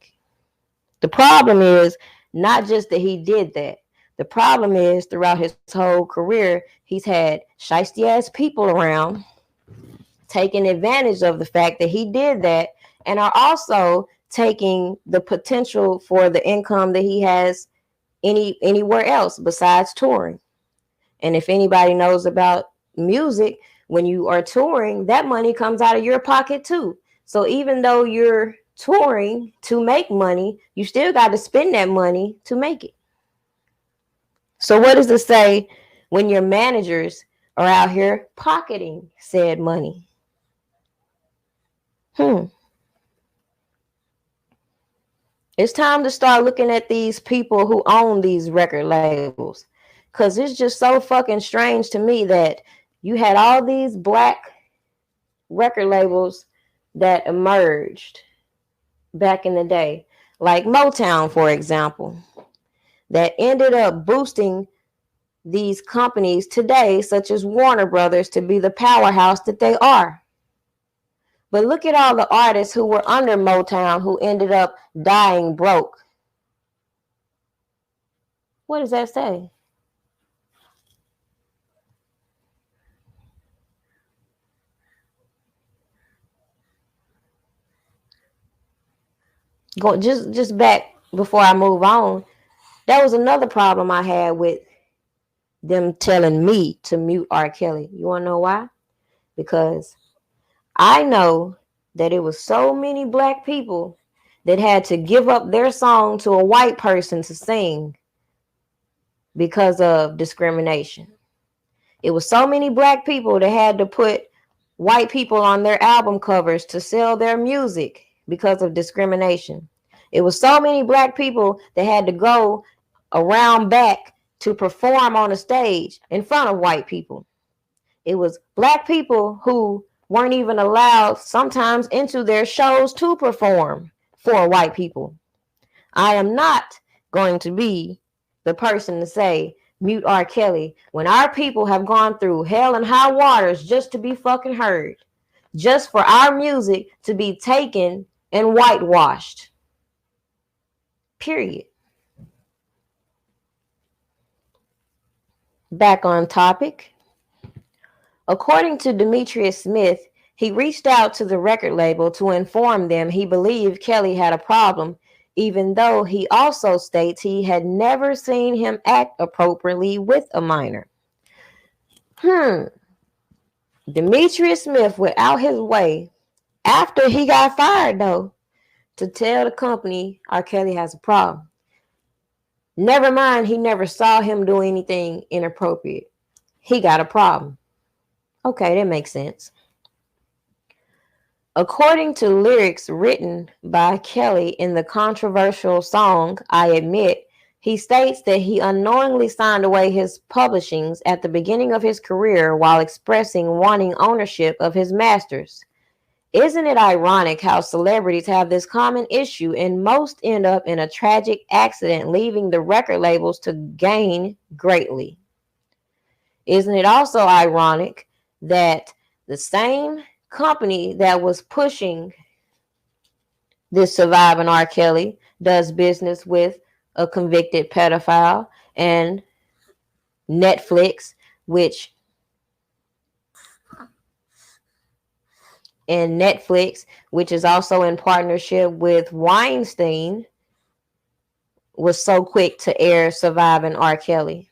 The problem is not just that he did that. The problem is throughout his whole career, he's had shiesty ass people around taking advantage of the fact that he did that, and are also taking the potential for the income that he has anywhere else besides touring. And if anybody knows about music, when you are touring, that money comes out of your pocket too. So even though you're touring to make money, you still got to spend that money to make it. So what does it say when your managers are out here pocketing said money? It's time to start looking at these people who own these record labels. Because it's just so fucking strange to me that you had all these black record labels that emerged back in the day, like Motown, for example, that ended up boosting these companies today, such as Warner Brothers, to be the powerhouse that they are. But look at all the artists who were under Motown who ended up dying broke. What does that say? Just back before I move on, that was another problem I had with them telling me to mute R. Kelly. You want to know why? Because I know that it was so many black people that had to give up their song to a white person to sing because of discrimination. It was so many black people that had to put white people on their album covers to sell their music because of discrimination. It was so many black people that had to go around back to perform on a stage in front of white people. It was black people who weren't even allowed sometimes into their shows to perform for white people. I am not going to be the person to say mute R. Kelly when our people have gone through hell and high waters just to be fucking heard, just for our music to be taken and whitewashed. Period. Back on topic. According to Demetrius Smith, he reached out to the record label to inform them he believed Kelly had a problem, even though he also states he had never seen him act appropriately with a minor. Demetrius Smith went out his way, after he got fired though, to tell the company R. Kelly has a problem. Never mind, he never saw him do anything inappropriate. He got a problem. Okay, that makes sense. According to lyrics written by Kelly in the controversial song I Admit, he states that he unknowingly signed away his publishings at the beginning of his career while expressing wanting ownership of his masters. Isn't it ironic how celebrities have this common issue and most end up in a tragic accident, leaving the record labels to gain greatly? Isn't it also ironic that the same company that was pushing this surviving R. Kelly does business with a convicted pedophile, and Netflix, which is also in partnership with Weinstein, was so quick to air Surviving R. Kelly?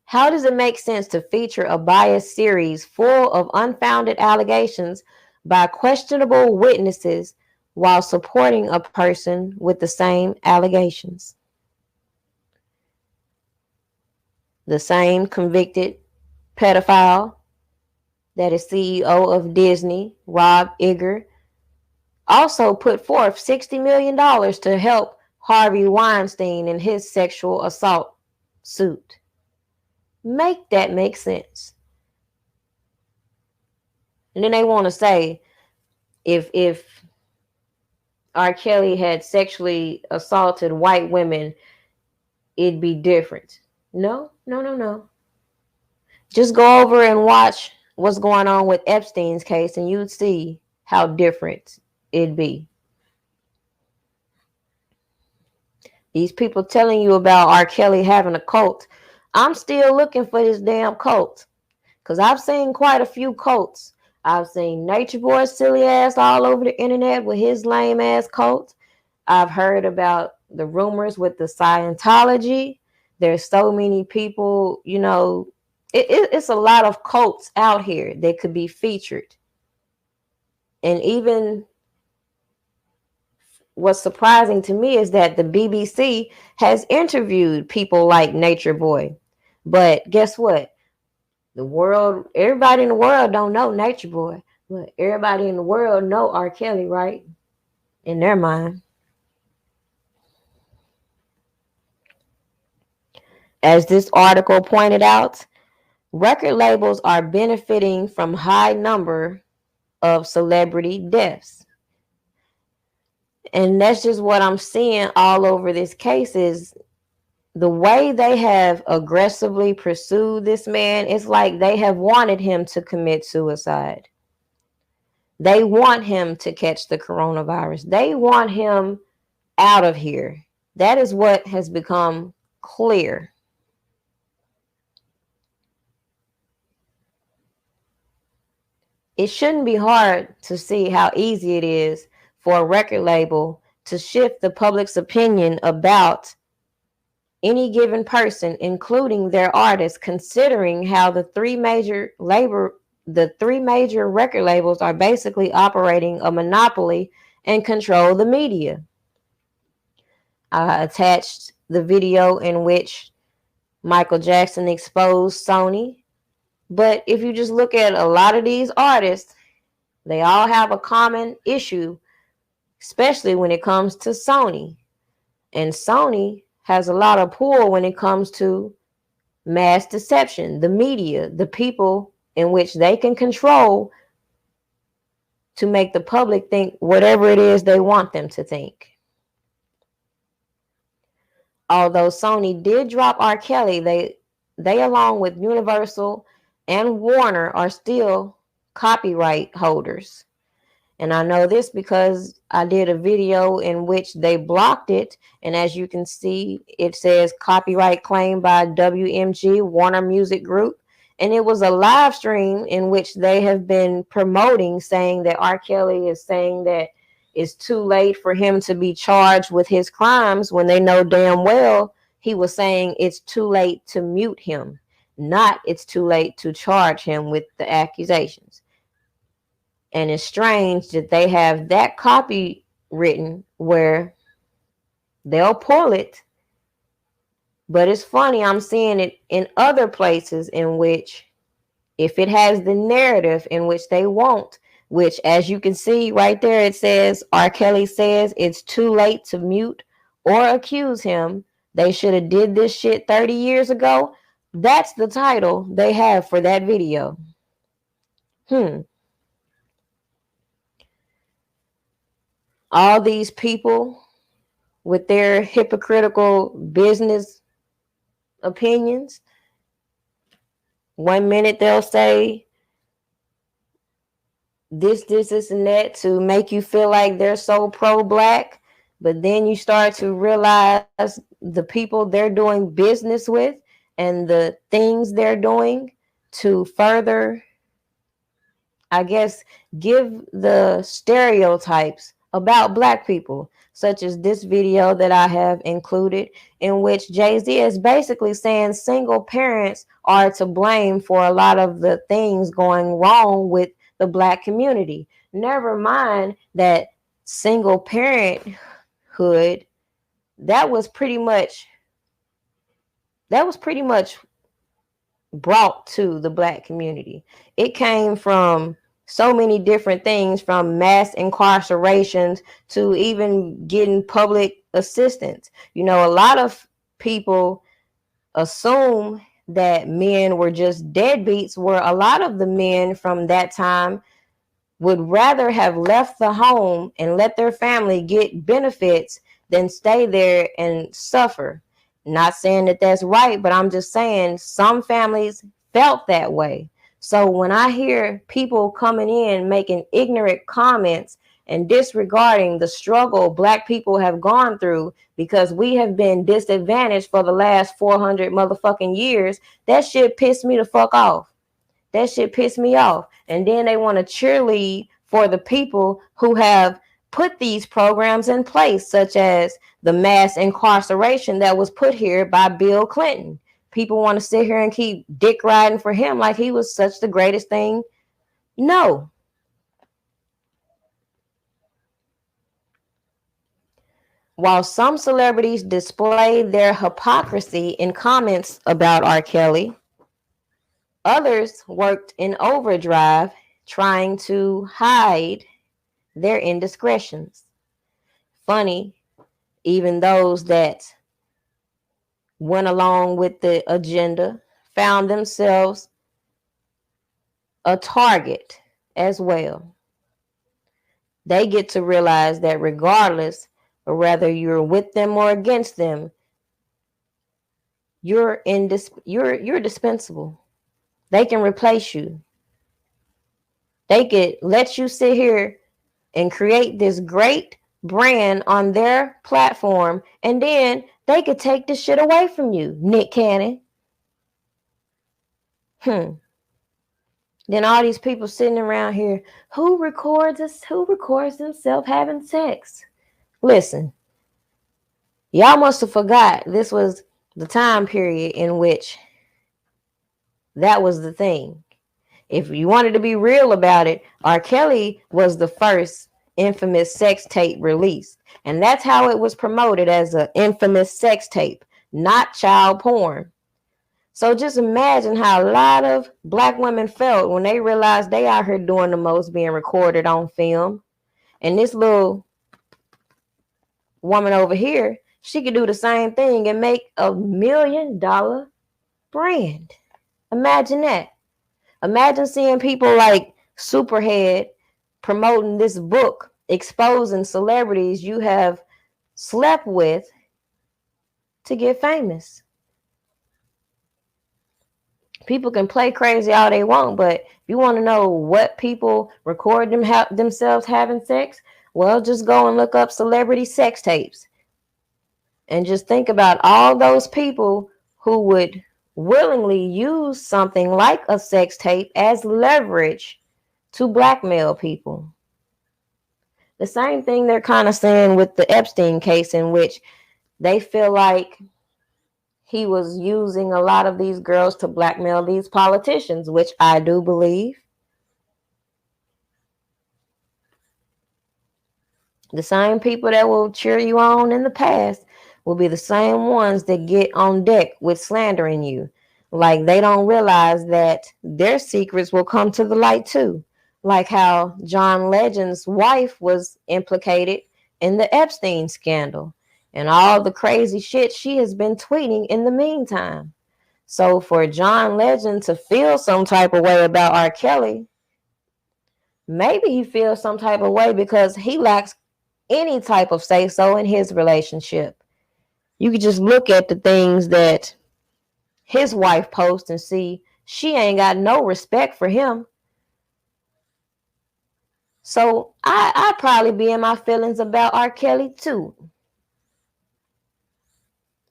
How does it make sense to feature a biased series full of unfounded allegations by questionable witnesses while supporting a person with the same allegations? The same convicted pedophile that is CEO of Disney, Rob Iger, also put forth $60 million to help Harvey Weinstein in his sexual assault suit. Make that make sense. And then they want to say if R. Kelly had sexually assaulted white women, it'd be different. No. Just go over and watch what's going on with Epstein's case and you'd see how different it'd be. These people telling you about R. Kelly having a cult. I'm still looking for this damn cult. Because I've seen quite a few cults. I've seen Nature Boy's silly ass all over the internet with his lame ass cult. I've heard about the rumors with the Scientology. There's so many people, it's a lot of cults out here that could be featured. And even what's surprising to me is that the BBC has interviewed people like Nature Boy. But guess what? Everybody in the world don't know Nature Boy, but everybody in the world know R. Kelly, right? In their mind. As this article pointed out, record labels are benefiting from high number of celebrity deaths. And that's just what I'm seeing all over this case is the way they have aggressively pursued this man. It's like they have wanted him to commit suicide. They want him to catch the coronavirus. They want him out of here. That is what has become clear. It shouldn't be hard to see how easy it is for a record label to shift the public's opinion about any given person, including their artists, considering how the three major record labels are basically operating a monopoly and control the media. I attached the video in which Michael Jackson exposed Sony. But if you just look at a lot of these artists, they all have a common issue, especially when it comes to Sony. And Sony has a lot of pull when it comes to mass deception, the media, the people in which they can control to make the public think whatever it is they want them to think. Although Sony did drop R. Kelly, they along with Universal and Warner are still copyright holders. And I know this because I did a video in which they blocked it. And as you can see, it says copyright claim by WMG, Warner Music Group. And it was a live stream in which they have been promoting, saying that R. Kelly is saying that it's too late for him to be charged with his crimes when they know damn well he was saying it's too late to mute him. Not it's too late to charge him with the accusations. And it's strange that they have that copy written where They'll pull it. But it's funny, I'm seeing it in other places in which, if it has the narrative in which they want, which, as you can see right there, it says R. Kelly says it's too late to mute or accuse him. They should have did this shit 30 years ago. That's the title they have for that video. All these people with their hypocritical business opinions. One minute they'll say this, and that to make you feel like they're so pro-black. But then you start to realize the people they're doing business with and the things they're doing to further, I guess, give the stereotypes about black people, such as this video that I have included, in which Jay-Z is basically saying single parents are to blame for a lot of the things going wrong with the black community. Never mind that single parenthood, that was pretty much brought to the black community. It came from so many different things, from mass incarcerations to even getting public assistance. You know, a lot of people assume that men were just deadbeats, where a lot of the men from that time would rather have left the home and let their family get benefits than stay there and suffer. Not saying that that's right, but I'm just saying some families felt that way. So when I hear people coming in making ignorant comments and disregarding the struggle black people have gone through because we have been disadvantaged for the last 400 motherfucking years, that shit pissed me the fuck off. That shit pissed me off. And then they want to cheerlead for the people who have put these programs in place, such as the mass incarceration that was put here by Bill Clinton. People want to sit here and keep dick riding for him like he was such the greatest thing. No. While some celebrities displayed their hypocrisy in comments about R. Kelly, others worked in overdrive trying to hide their indiscretions. Funny, even those that went along with the agenda found themselves a target as well. They get to realize that regardless of whether you're with them or against them, you're dispensable. They can replace you. They could let you sit here and create this great brand on their platform, and then they could take this shit away from you, Nick Cannon. Then all these people sitting around here, who records themselves having sex? Listen, y'all must have forgot this was the time period in which that was the thing. If you wanted to be real about it, R. Kelly was the first infamous sex tape released. And that's how it was promoted, as an infamous sex tape, not child porn. So just imagine how a lot of black women felt when they realized they out here doing the most, being recorded on film. And this little woman over here, she could do the same thing and make $1 million brand. Imagine that. Imagine seeing people like Superhead promoting this book, exposing celebrities you have slept with to get famous. People can play crazy all they want, but if you want to know what people record themselves having sex, well, just go and look up celebrity sex tapes. And just think about all those people who would willingly use something like a sex tape as leverage to blackmail people. The same thing they're kind of saying with the Epstein case, in which they feel like he was using a lot of these girls to blackmail these politicians, which I do believe. The same people that will cheer you on in the past will be the same ones that get on deck with slandering you. Like they don't realize that their secrets will come to the light too. Like how John Legend's wife was implicated in the Epstein scandal and all the crazy shit she has been tweeting in the meantime. So for John Legend to feel some type of way about R. Kelly, maybe he feels some type of way because he lacks any type of say so in his relationship. You could just look at the things that his wife posts and see she ain't got no respect for him. So I'd probably be in my feelings about R. Kelly too.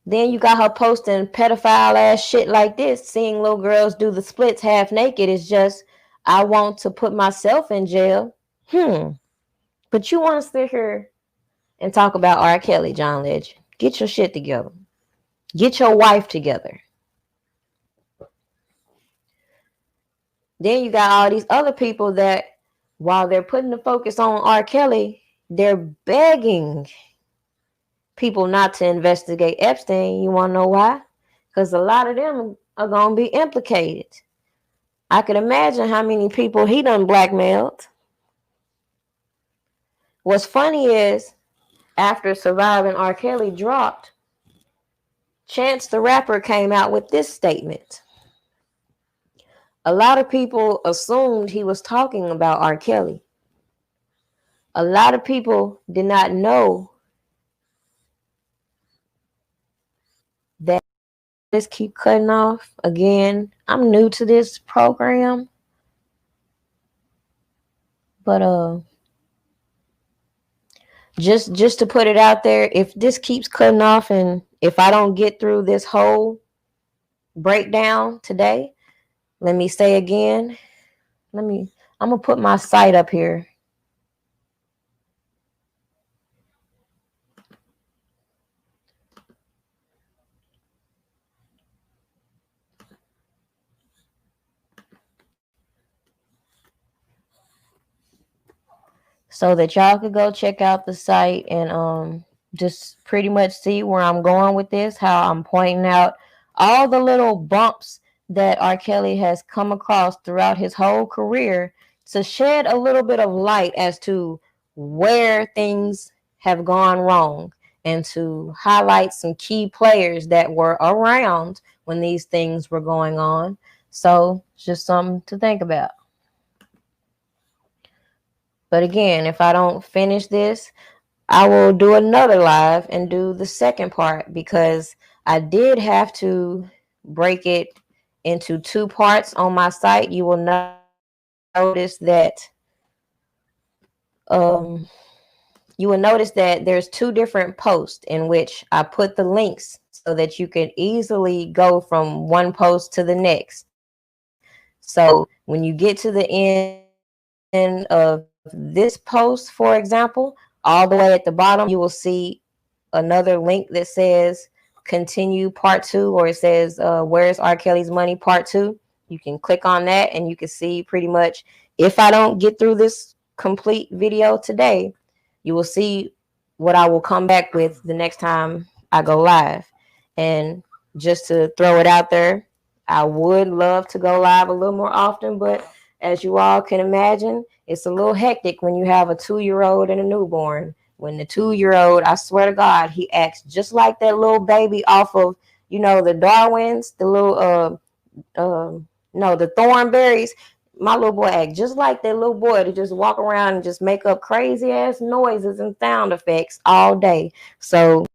Then you got her posting pedophile ass shit like this. Seeing little girls do the splits half naked is just, I want to put myself in jail. But you want to sit here and talk about R. Kelly, John Legend. Get your shit together. Get your wife together. Then you got all these other people that, while they're putting the focus on R. Kelly, they're begging people not to investigate Epstein. You want to know why? Because a lot of them are going to be implicated. I could imagine how many people he done blackmailed. What's funny is, after Surviving R. Kelly dropped, Chance the Rapper came out with this statement. A lot of people assumed he was talking about R. Kelly. A lot of people did not know that. Just keep cutting off. Again, I'm new to this program, but just to put it out there, if this keeps cutting off and if I don't get through this whole breakdown today, let me say again, I'm gonna put my site up here. So that y'all could go check out the site and just pretty much see where I'm going with this, how I'm pointing out all the little bumps that R. Kelly has come across throughout his whole career to shed a little bit of light as to where things have gone wrong and to highlight some key players that were around when these things were going on. So it's just something to think about. But again, if I don't finish this, I will do another live and do the second part because I did have to break it into 2 parts on my site. You will notice that there's 2 different posts in which I put the links so that you can easily go from one post to the next. So when you get to the end of this post, for example, all the way at the bottom, you will see another link that says continue part 2, or it says where's R. Kelly's money part 2. You can click on that and you can see pretty much, if I don't get through this complete video today, you will see what I will come back with the next time I go live. And just to throw it out there, I would love to go live a little more often, but as you all can imagine, it's a little hectic when you have a 2-year-old and a newborn. When the 2-year-old, I swear to God, he acts just like that little baby off of, the Darwins, the little, no, the Thornberries. My little boy act just like that little boy to just walk around and just make up crazy ass noises and sound effects all day. So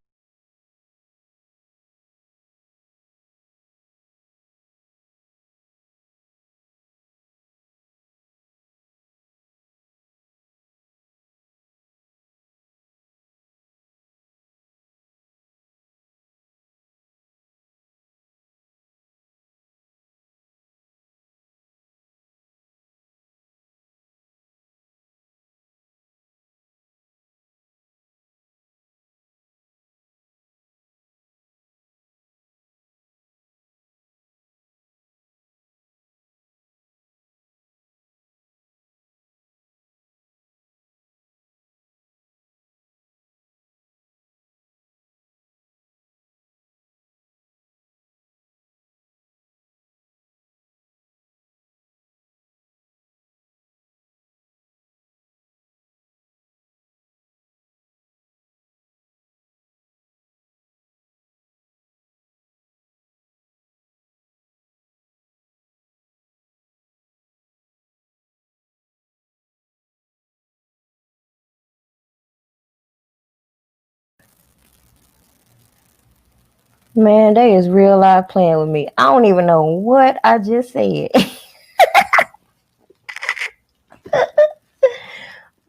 Man, they is real life playing with me. I don't even know what I just said.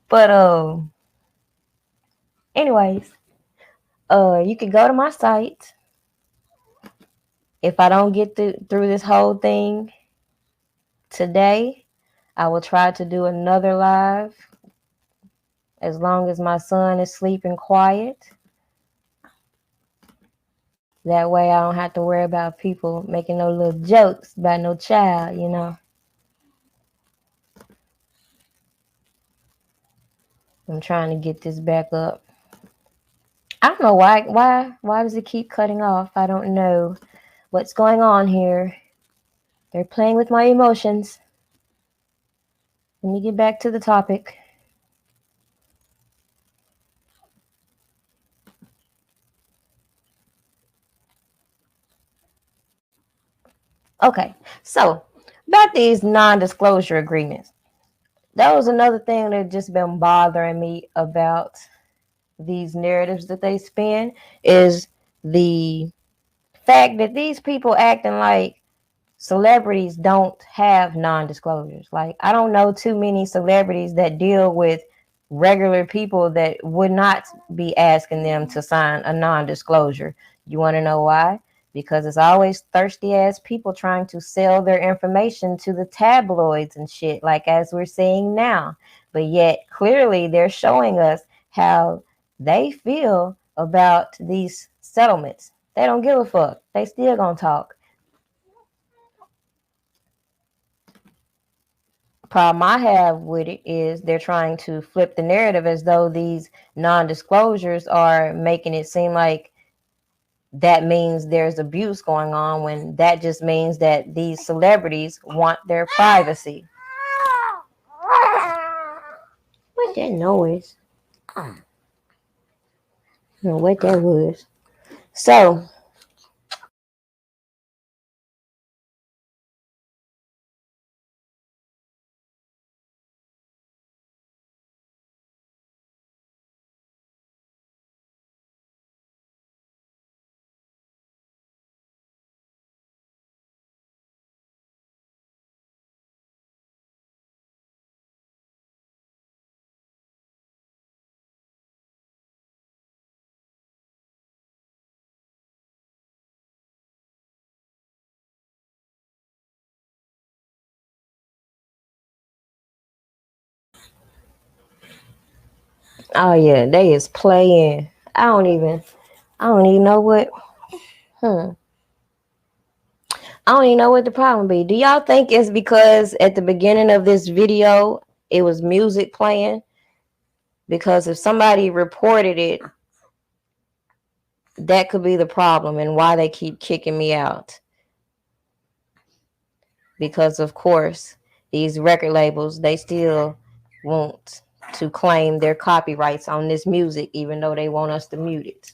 But anyways, you can go to my site. If I don't get through this whole thing today, I will try to do another live as long as my son is sleeping quiet. That way I don't have to worry about people making no little jokes about no child, you know. I'm trying to get this back up. I don't know why does it keep cutting off? I don't know what's going on here. They're playing with my emotions. Let me get back to the topic. Okay, so about these non-disclosure agreements. That was another thing that just been bothering me about these narratives that they spin, is the fact that these people acting like celebrities don't have non-disclosures. Like, I don't know too many celebrities that deal with regular people that would not be asking them to sign a non-disclosure. You want to know why? Because it's always thirsty ass people trying to sell their information to the tabloids and shit, like as we're seeing now. But yet clearly they're showing us how they feel about these settlements. They don't give a fuck. They still gonna talk. Problem I have with it is they're trying to flip the narrative as though these non-disclosures are making it seem like that means there's abuse going on, when that just means that these celebrities want their privacy. What that noise? I don't know what that was. So oh yeah, they is playing. I don't even know what I don't even know what the problem be. Do y'all think it's because at the beginning of this video it was music playing? Because if somebody reported it, that could be the problem and why they keep kicking me out. Because of course, these record labels, they still want to claim their copyrights on this music, even though they want us to mute it.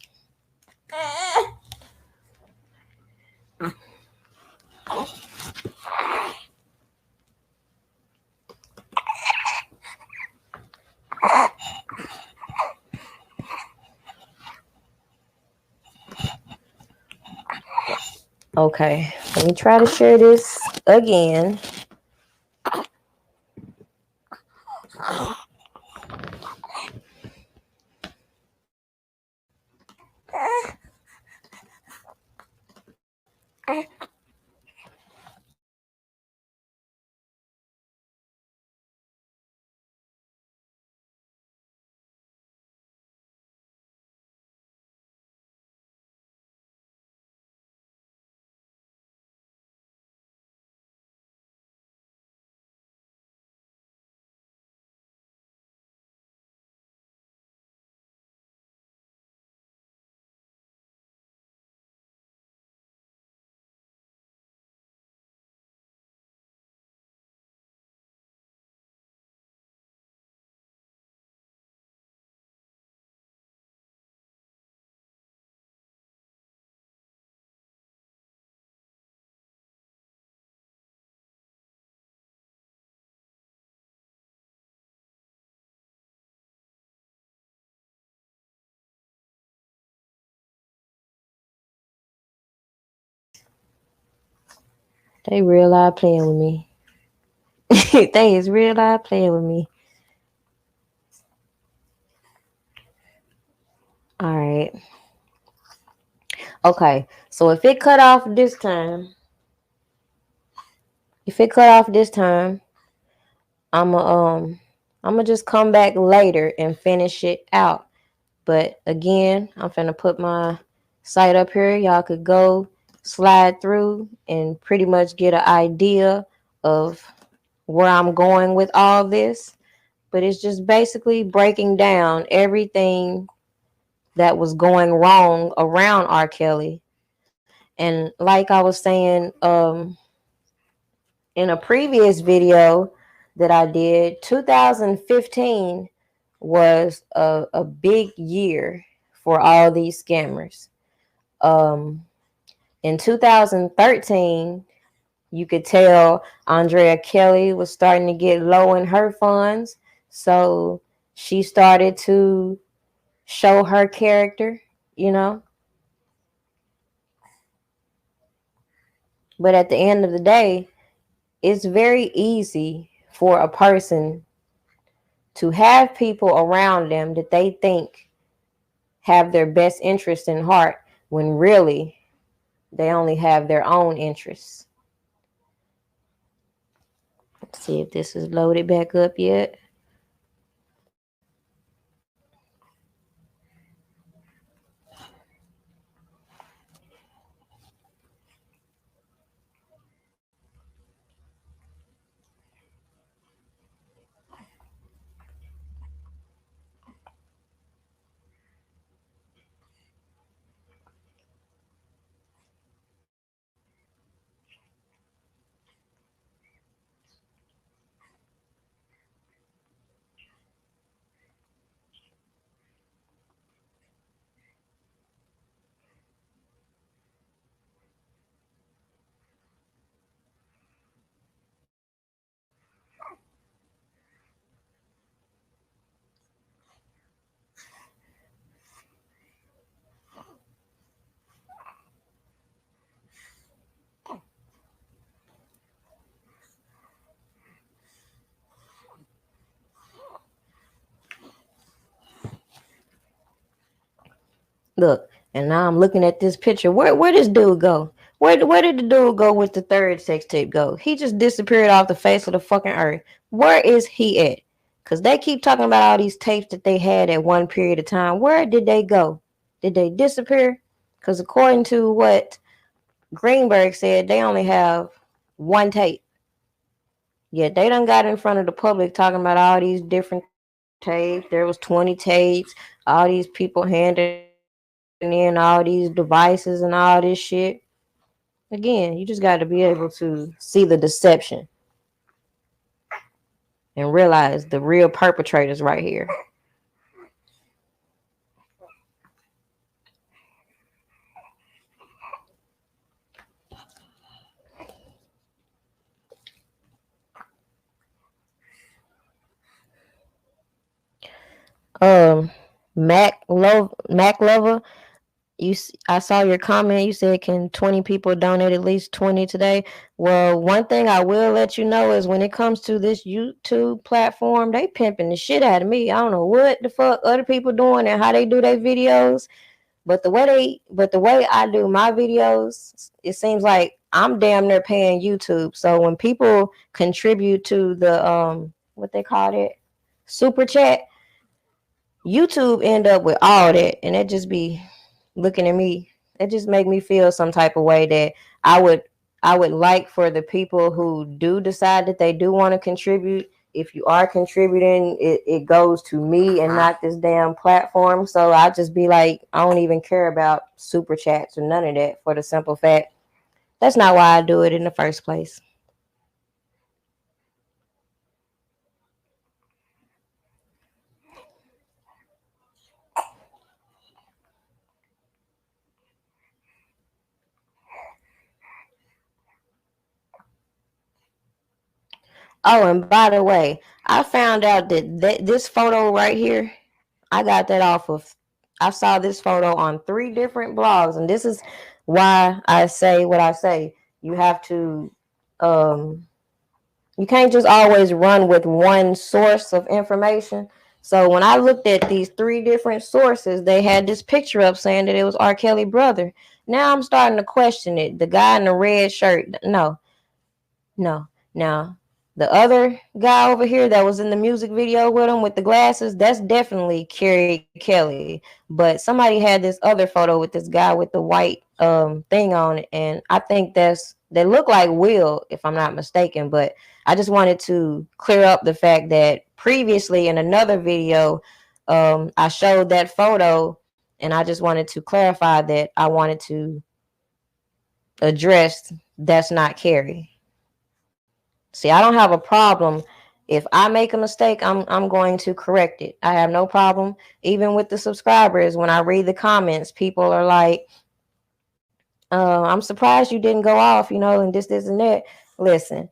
Okay, let me try to share this again. They real live playing with me. They is real live playing with me. All right. Okay. So if it cut off this time, I'ma just come back later and finish it out. But again, I'm finna put my site up here. Y'all could go slide through and pretty much get an idea of where I'm going with all this. But it's just basically breaking down everything that was going wrong around R. Kelly. And like I was saying in a previous video that I did, 2015 was a big year for all these scammers. Um, in 2013, you could tell Andrea Kelly was starting to get low in her funds. So she started to show her character, you know. But at the end of the day, it's very easy for a person to have people around them that they think have their best interest in heart when really they only have their own interests. Let's see if this is loaded back up yet. Look, and now I'm looking at this picture. Where this dude go? Where did the dude go with the third sex tape go? He just disappeared off the face of the fucking earth. Where is he at? Cause they keep talking about all these tapes that they had at one period of time. Where did they go? Did they disappear? Cause according to what Greenberg said, they only have one tape. Yet they done got in front of the public talking about all these different tapes. There was 20 tapes. All these people handing in all these devices and all this shit. Again, you just got to be able to see the deception and realize the real perpetrators right here. Um, Mac Lover, I saw your comment. You said, "Can 20 people donate at least 20 today?" Well, one thing I will let you know is when it comes to this YouTube platform, they pimping the shit out of me. I don't know what the fuck other people doing and how they do their videos, but the way I do my videos, it seems like I'm damn near paying YouTube. So when people contribute to the what they call it, super chat, YouTube end up with all that, and it just be looking at me. It just make me feel some type of way that I would I would like for the people who do decide that they do want to contribute. If you are contributing, it goes to me and not this damn platform. So I just be like, I don't even care about super chats or none of that for the simple fact that's not why I do it in the first place. Oh, and by the way, I found out that this photo right here, I got that off of. I saw this photo on 3 different blogs, and this is why I say what I say. You have to you can't just always run with one source of information. So when I looked at these 3 different sources, they had this picture up saying that it was R. Kelly brother. Now I'm starting to question it. The guy in the red shirt, no. Now, the other guy over here that was in the music video with him with the glasses, that's definitely Carrie Kelly. But somebody had this other photo with this guy with the white thing on it, and I think they look like Will, if I'm not mistaken. But I just wanted to clear up the fact that previously in another video, I showed that photo, and I just wanted to clarify that I wanted to address that's not Carrie. See, I don't have a problem if I make a mistake. I'm going to correct it. I have no problem. Even with the subscribers, when I read the comments, people are like, "I'm surprised you didn't go off," and this and that. Listen,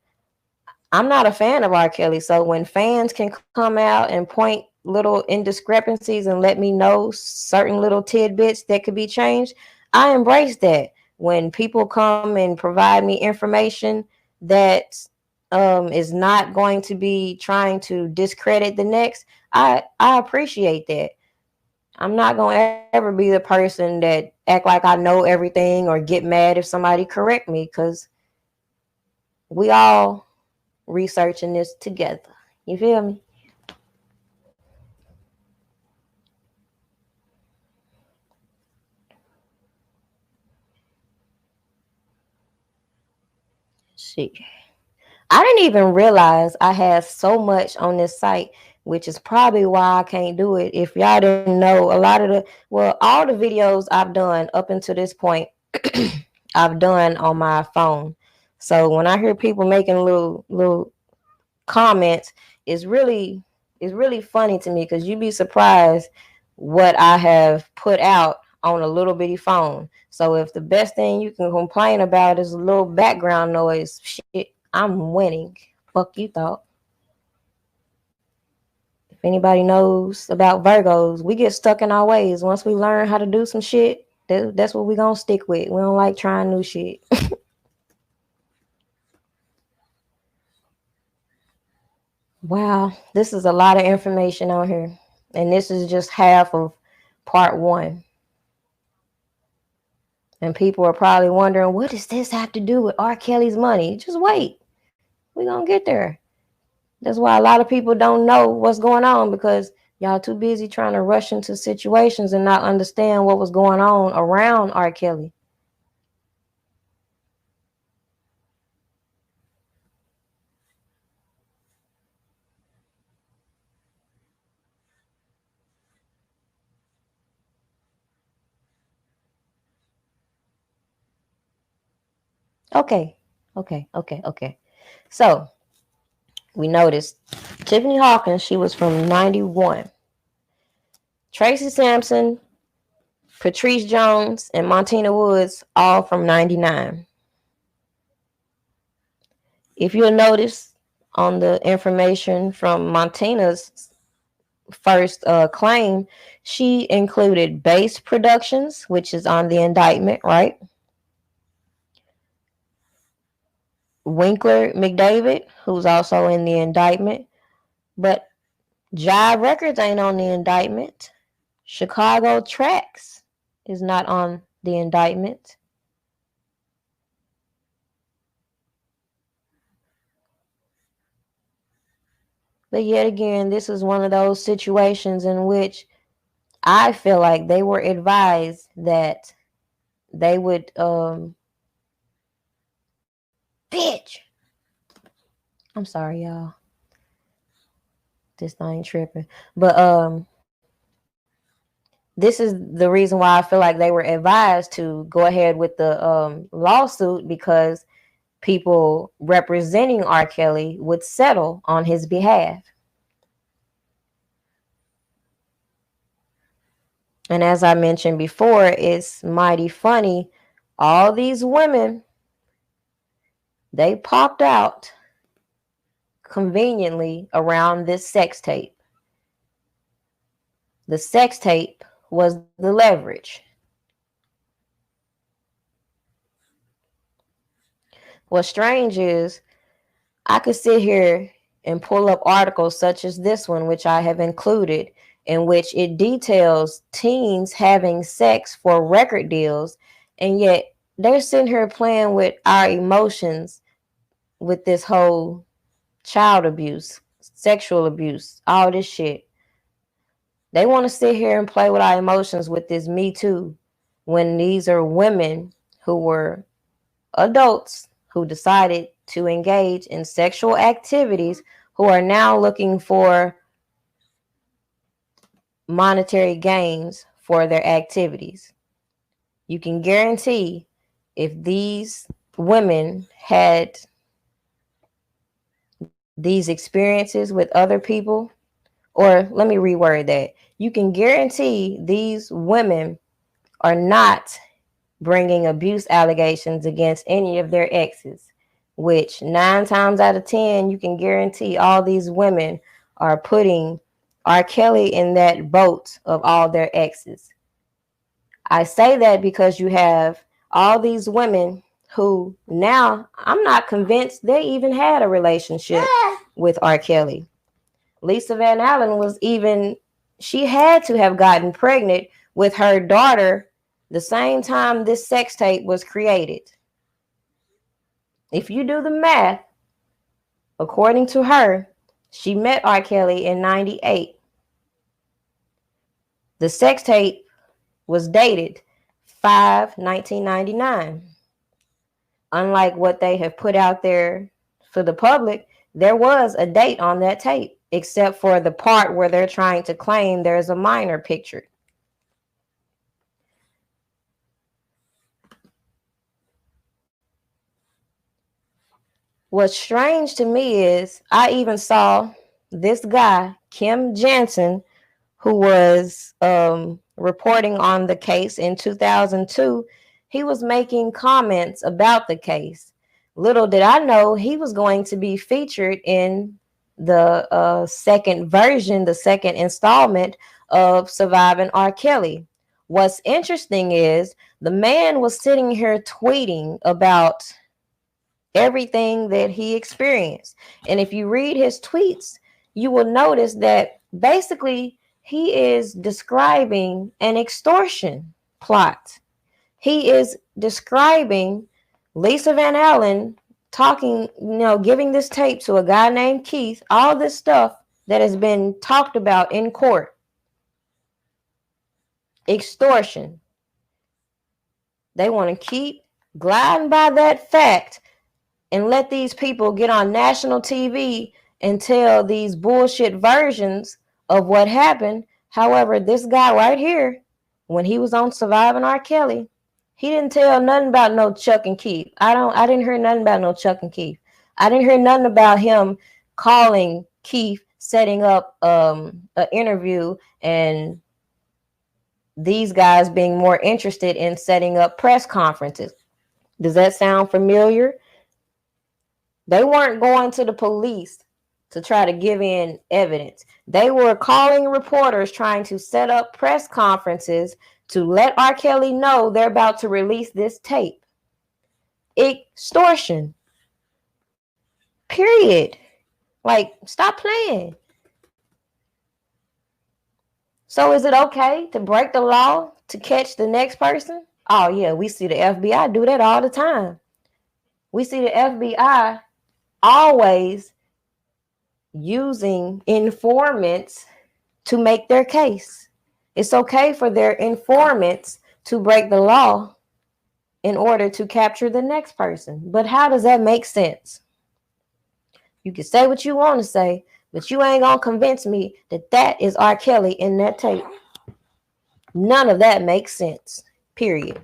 I'm not a fan of R. Kelly, so when fans can come out and point little indiscrepancies and let me know certain little tidbits that could be changed, I embrace that. When people come and provide me information that is not going to be trying to discredit the next, I appreciate that. I'm not going to ever be the person that act like I know everything or get mad if somebody correct me, because we all researching this together. You feel me? Shit. I didn't even realize I had so much on this site, which is probably why I can't do it. If y'all didn't know, a lot of all the videos I've done up until this point, I've done on my phone. So when I hear people making little comments, it's really funny to me, because you'd be surprised what I have put out on a little bitty phone. So if the best thing you can complain about is a little background noise, shit, I'm winning. Fuck you thought. If anybody knows about Virgos, we get stuck in our ways. Once we learn how to do some shit, that's what we gonna stick with. We don't like trying new shit. Wow, this is a lot of information on here. And this is just half of part 1. And people are probably wondering, what does this have to do with R. Kelly's money? Just wait. We're going to get there. That's why a lot of people don't know what's going on, because y'all too busy trying to rush into situations and not understand what was going on around R. Kelly. Okay. So we noticed Tiffany Hawkins, she was from 91. Tracy Sampson, Patrice Jones, and Montina Woods, all from 99. If you'll notice on the information from Montina's first claim, she included Bass Productions, which is on the indictment, right? Winkler McDavid, who's also in the indictment, but Jive Records ain't on the indictment. Chicago Tracks is not on the indictment. But yet again, this is one of those situations in which I feel like they were advised that they would bitch. I'm sorry, y'all. This thing tripping. But this is the reason why I feel like they were advised to go ahead with the lawsuit, because people representing R. Kelly would settle on his behalf. And as I mentioned before, it's mighty funny. All these women, they popped out conveniently around this sex tape. The sex tape was the leverage. What's strange is I could sit here and pull up articles such as this one, which I have included, in which it details teens having sex for record deals, and yet they're sitting here playing with our emotions with this whole child abuse, sexual abuse, all this shit. They want to sit here and play with our emotions with this Me Too when these are women who were adults who decided to engage in sexual activities who are now looking for monetary gains for their activities. You can guarantee if these women had these experiences with other people, or let me reword that. You can guarantee these women are not bringing abuse allegations against any of their exes, which 9 times out of 10, you can guarantee all these women are putting R. Kelly in that boat of all their exes. I say that because you have all these women who now I'm not convinced they even had a relationship with R. Kelly. Lisa Van Allen was even, she had to have gotten pregnant with her daughter the same time this sex tape was created. If you do the math, according to her, she met R. Kelly in 98. The sex tape was dated 5/1999. Unlike what they have put out there for the public, there was a date on that tape, except for the part where they're trying to claim there's a minor pictured. What's strange to me is I even saw this guy, Kim Jansen, who was reporting on the case in 2002. He was making comments about the case. Little did I know he was going to be featured in the second version, the second installment of Surviving R. Kelly. What's interesting is the man was sitting here tweeting about everything that he experienced. And if you read his tweets, you will notice that basically he is describing an extortion plot. He is describing Lisa Van Allen talking, giving this tape to a guy named Keith, all this stuff that has been talked about in court. Extortion. They want to keep gliding by that fact and let these people get on national TV and tell these bullshit versions of what happened. However, this guy right here, when he was on Surviving R. Kelly, he didn't tell nothing about no Chuck and Keith. I didn't hear nothing about no Chuck and Keith. I didn't hear nothing about him calling Keith, setting up an interview, and these guys being more interested in setting up press conferences. Does that sound familiar? They weren't going to the police to try to give in evidence. They were calling reporters trying to set up press conferences to let R. Kelly know they're about to release this tape. Extortion. Period. Like, stop playing. So is it okay to break the law to catch the next person? Oh yeah, we see the FBI do that all the time. We see the FBI always using informants to make their case. It's okay for their informants to break the law in order to capture the next person. But how does that make sense? You can say what you want to say, but you ain't gonna convince me that that is R. Kelly in that tape. None of that makes sense. Period.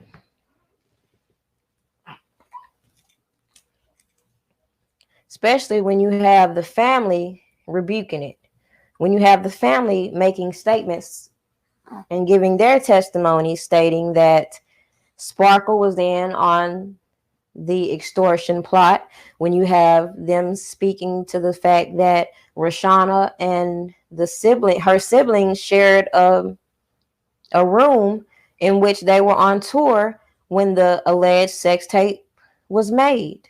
Especially when you have the family rebuking it. When you have the family making statements and giving their testimony stating that Sparkle was in on the extortion plot, when you have them speaking to the fact that Rashana and her siblings shared a room in which they were on tour when the alleged sex tape was made.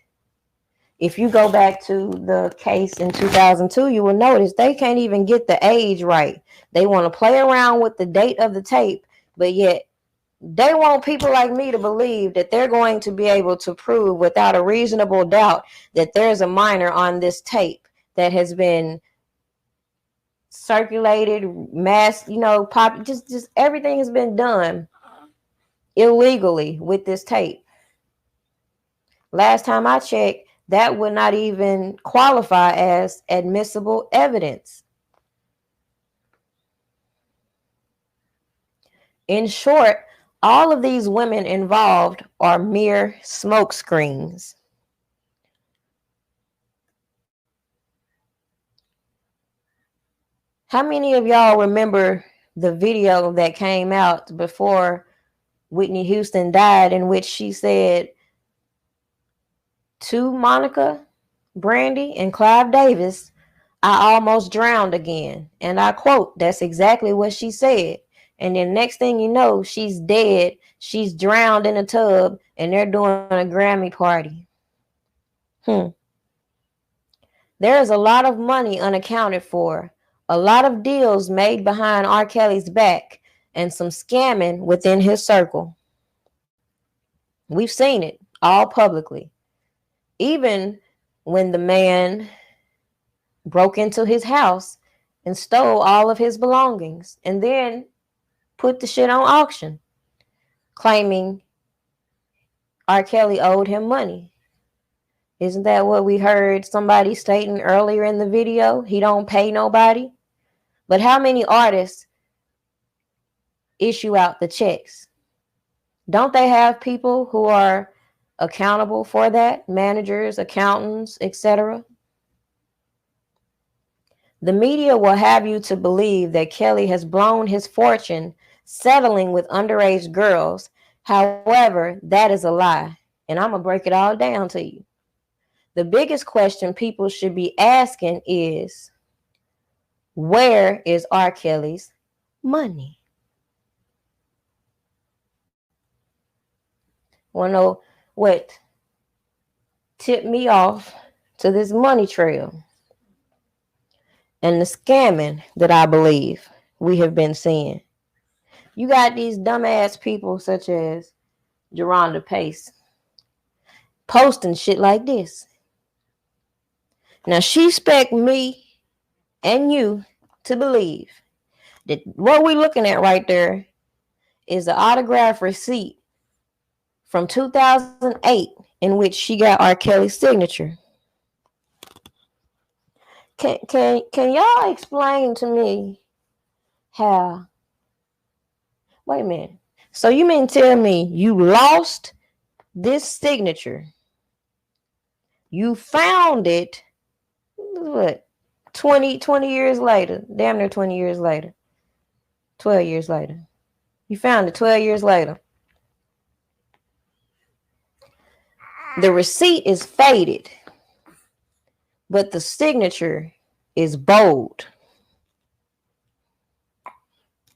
If you go back to the case in 2002, you will notice they can't even get the age right. They want to play around with the date of the tape, but yet they want people like me to believe that they're going to be able to prove without a reasonable doubt that there's a minor on this tape that has been circulated, mass, pop, just everything has been done illegally with this tape. Last time I checked, that would not even qualify as admissible evidence. In short, all of these women involved are mere smokescreens. How many of y'all remember the video that came out before Whitney Houston died, in which she said to Monica, Brandy, and Clive Davis, "I almost drowned again." And I quote, that's exactly what she said. And then next thing you know, she's dead. She's drowned in a tub, and they're doing a Grammy party. There is a lot of money unaccounted for, a lot of deals made behind R. Kelly's back, and some scamming within his circle. We've seen it all publicly. Even when the man broke into his house and stole all of his belongings and then put the shit on auction, claiming R. Kelly owed him money. Isn't that what we heard somebody stating earlier in the video? He don't pay nobody. But how many artists issue out the checks? Don't they have people who are accountable for that? Managers, accountants, etc. The media will have you to believe that Kelly has blown his fortune settling with underage girls. However, that is a lie. And I'm going to break it all down to you. The biggest question people should be asking is, where is R. Kelly's money? Want to know what tipped me off to this money trail and the scamming that I believe we have been seeing? You got these dumbass people such as Geronda Pace posting shit like this. Now she expect me and you to believe that what we're looking at right there is the autograph receipt from 2008 in which she got R. Kelly's signature. Can y'all explain to me how? Wait a minute. So you mean tell me you lost this signature? You found it, what, 20 years later? Damn near 20 years later. 12 years later. You found it 12 years later. The receipt is faded, but the signature is bold.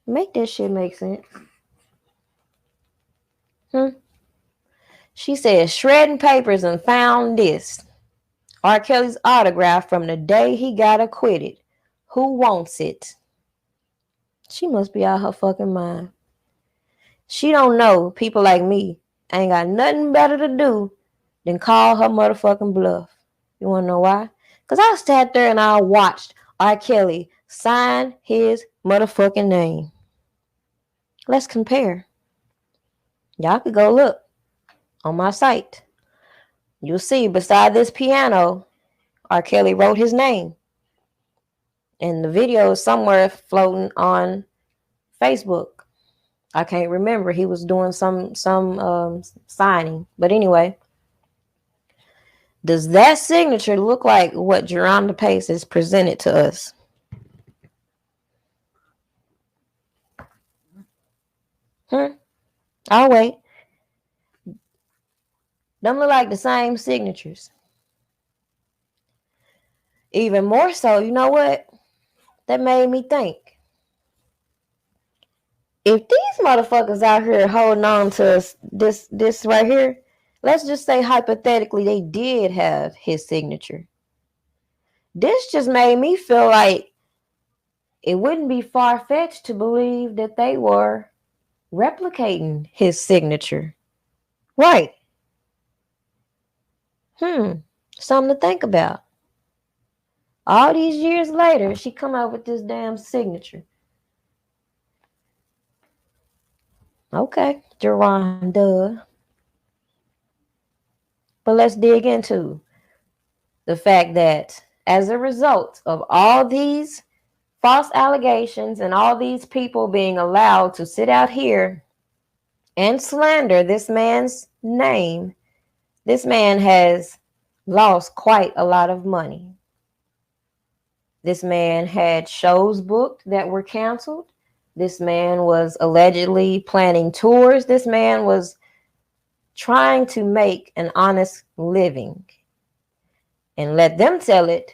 Make that shit make sense. She said, shredding papers and found this. R. Kelly's autograph from the day he got acquitted. Who wants it? She must be out her fucking mind. She don't know people like me ain't got nothing better to do than call her motherfucking bluff. You want to know why? Because I sat there and I watched R. Kelly sign his motherfucking name. Let's compare. Y'all could go look on my site. You'll see beside this piano, R. Kelly wrote his name. And the video is somewhere floating on Facebook. I can't remember. He was doing some signing. But anyway, does that signature look like what Geronda Pace has presented to us? I'll wait. Don't look like the same signatures. Even more so, you know what? That made me think. If these motherfuckers out here holding on to this right here, let's just say hypothetically they did have his signature. This just made me feel like it wouldn't be far-fetched to believe that they were replicating his signature. Right. Something to think about. All these years later, she come out with this damn signature. Okay, Jerron, duh. But let's dig into the fact that as a result of all these false allegations and all these people being allowed to sit out here and slander this man's name, this man has lost quite a lot of money. This man had shows booked that were canceled. This man was allegedly planning tours. This man was trying to make an honest living. And let them tell it,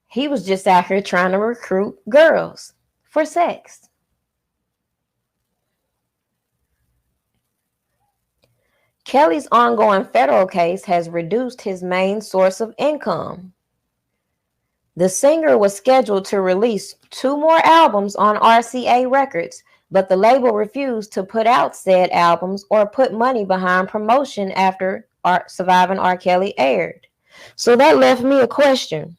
he was just out here trying to recruit girls for sex. Kelly's ongoing federal case has reduced his main source of income. The singer was scheduled to release 2 more albums on RCA Records, but the label refused to put out said albums or put money behind promotion after Surviving R. Kelly aired. So that left me a question.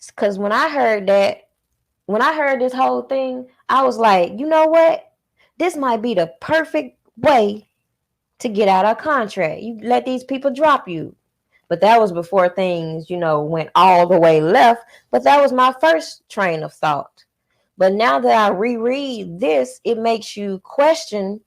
Because when I heard this whole thing, I was like, you know what? This might be the perfect way to get out of contract. You let these people drop you. But that was before things, went all the way left. But that was my first train of thought. But now that I reread this, it makes you question,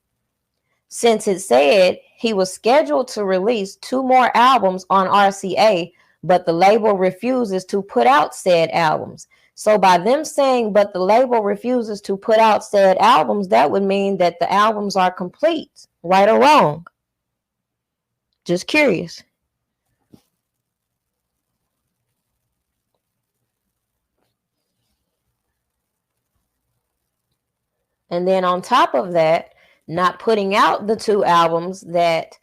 since it said he was scheduled to release 2 more albums on RCA, but the label refuses to put out said albums. So by them saying, but the label refuses to put out said albums, that would mean that the albums are complete, right or wrong? Just curious. And then on top of that, not putting out the 2 albums that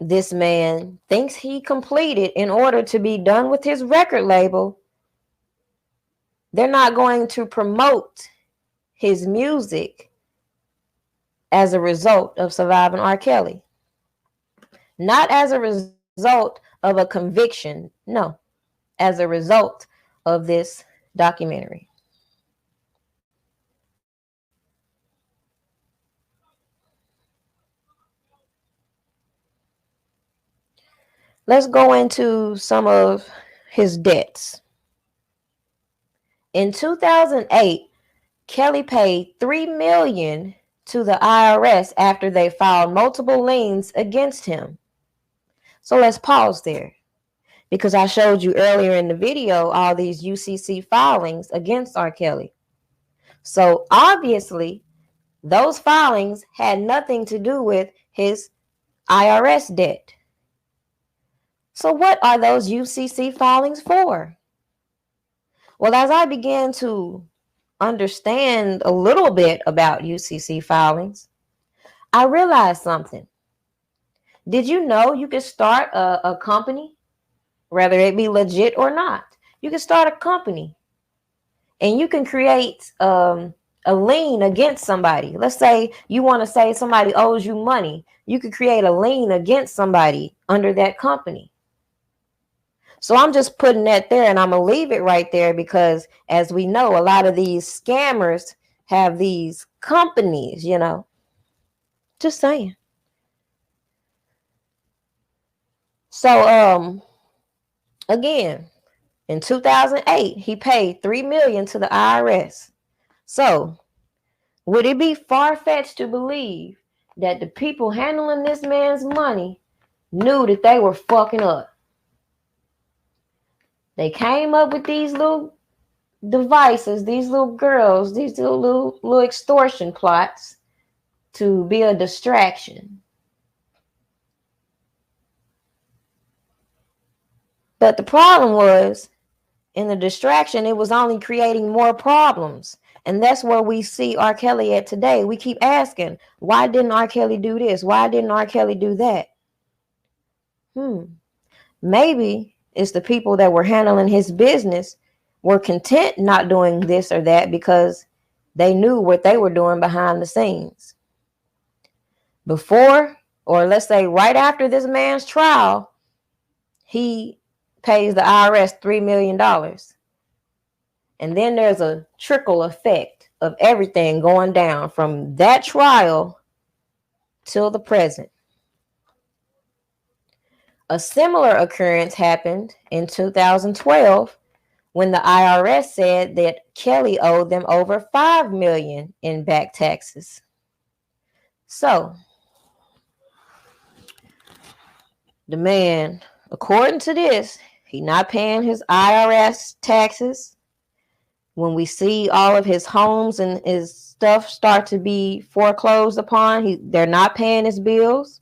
this man thinks he completed in order to be done with his record label, they're not going to promote his music as a result of Surviving R. Kelly. Not as a result of a conviction, no, as a result of this documentary. Let's go into some of his debts. In 2008, Kelly paid $3 million to the IRS after they filed multiple liens against him. So let's pause there, because I showed you earlier in the video all these UCC filings against R. Kelly. So obviously, those filings had nothing to do with his IRS debt. So what are those UCC filings for? Well, as I began to understand a little bit about UCC filings, I realized something. Did you know you could start a company, whether it be legit or not? You can start a company and you can create a lien against somebody. Let's say you want to say somebody owes you money. You could create a lien against somebody under that company. So I'm just putting that there, and I'm going to leave it right there because, as we know, a lot of these scammers have these companies, Just saying. So, again, in 2008, he paid $3 million to the IRS. So, would it be far-fetched to believe that the people handling this man's money knew that they were fucking up? They came up with these little devices, these little girls, these little extortion plots to be a distraction. But the problem was, in the distraction, it was only creating more problems. And that's where we see R. Kelly at today. We keep asking, why didn't R. Kelly do this? Why didn't R. Kelly do that? Maybe it's the people that were handling his business were content not doing this or that because they knew what they were doing behind the scenes. Before, or let's say right after this man's trial, he pays the IRS $3 million. And then there's a trickle effect of everything going down from that trial till the present. A similar occurrence happened in 2012 when the IRS said that Kelly owed them over $5 million in back taxes. So, the man, according to this, he not paying his IRS taxes. When we see all of his homes and his stuff start to be foreclosed upon, they're not paying his bills.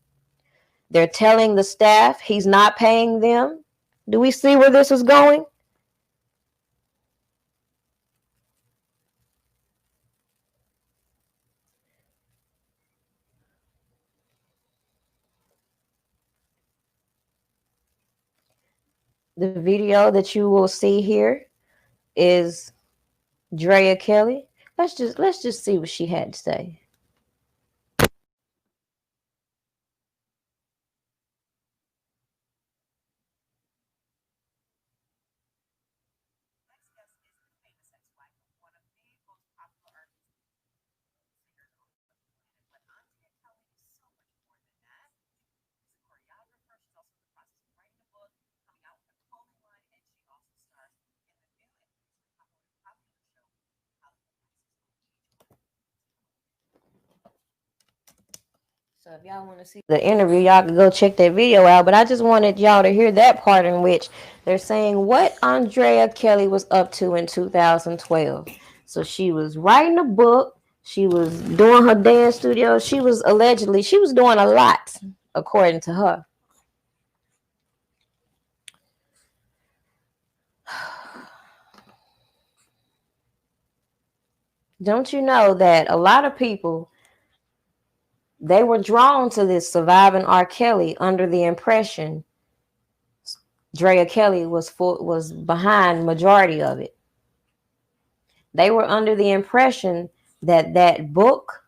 They're telling the staff he's not paying them. Do we see where this is going? The video that you will see here is Drea Kelly. Let's just see what she had to say. Next guest is the famous ex-wife of one of the most popular artists, singers on the planet. But Andrea Kelly is so much more than that. She's a choreographer. She's also in the process of writing a book, coming out with a clothing line, and she also stars in the new and hugely popular show, Hollywood Nights. So if y'all want to see the interview, y'all can go check that video out. But I just wanted y'all to hear that part in which they're saying what Andrea Kelly was up to in 2012. So she was writing a book. She was doing her dance studio. She was doing a lot, according to her. Don't you know that a lot of people, they were drawn to this surviving R. Kelly under the impression Drea Kelly was behind majority of it. They were under the impression that that book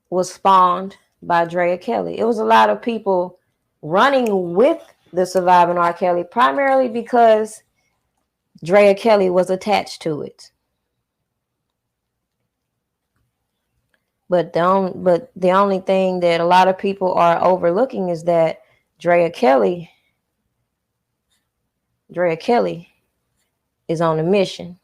was spawned by Drea Kelly. It was a lot of people running with the surviving R. Kelly, primarily because Drea Kelly was attached to it. But the only thing that a lot of people are overlooking is that Drea Kelly is on a mission.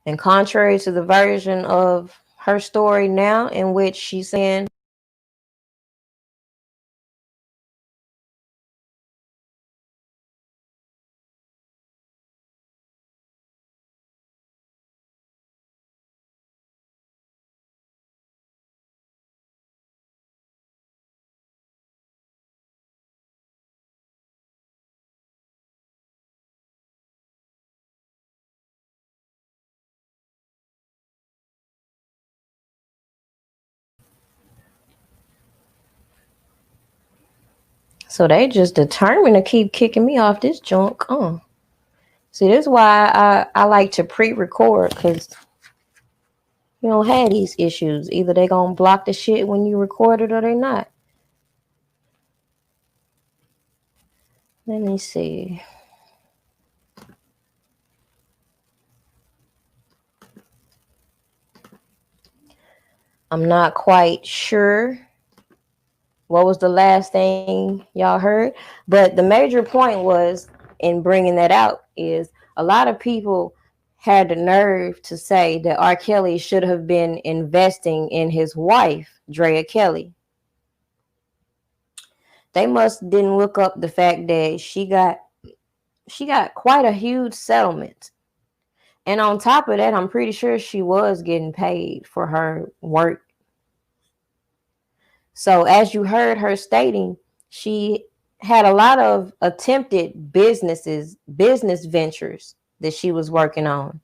And contrary to the version of her story now, in which she's saying so they just determined to keep kicking me off this junk. See, this is why I like to pre-record, because you don't have these issues. Either they gonna block the shit when you record it or they not. Let me see. I'm not quite sure what was the last thing y'all heard, but the major point was in bringing that out is a lot of people had the nerve to say that R. Kelly should have been investing in his wife, Drea Kelly. They must didn't look up the fact that she got quite a huge settlement. And on top of that, I'm pretty sure she was getting paid for her work. So as you heard her stating, she had a lot of attempted business ventures that she was working on.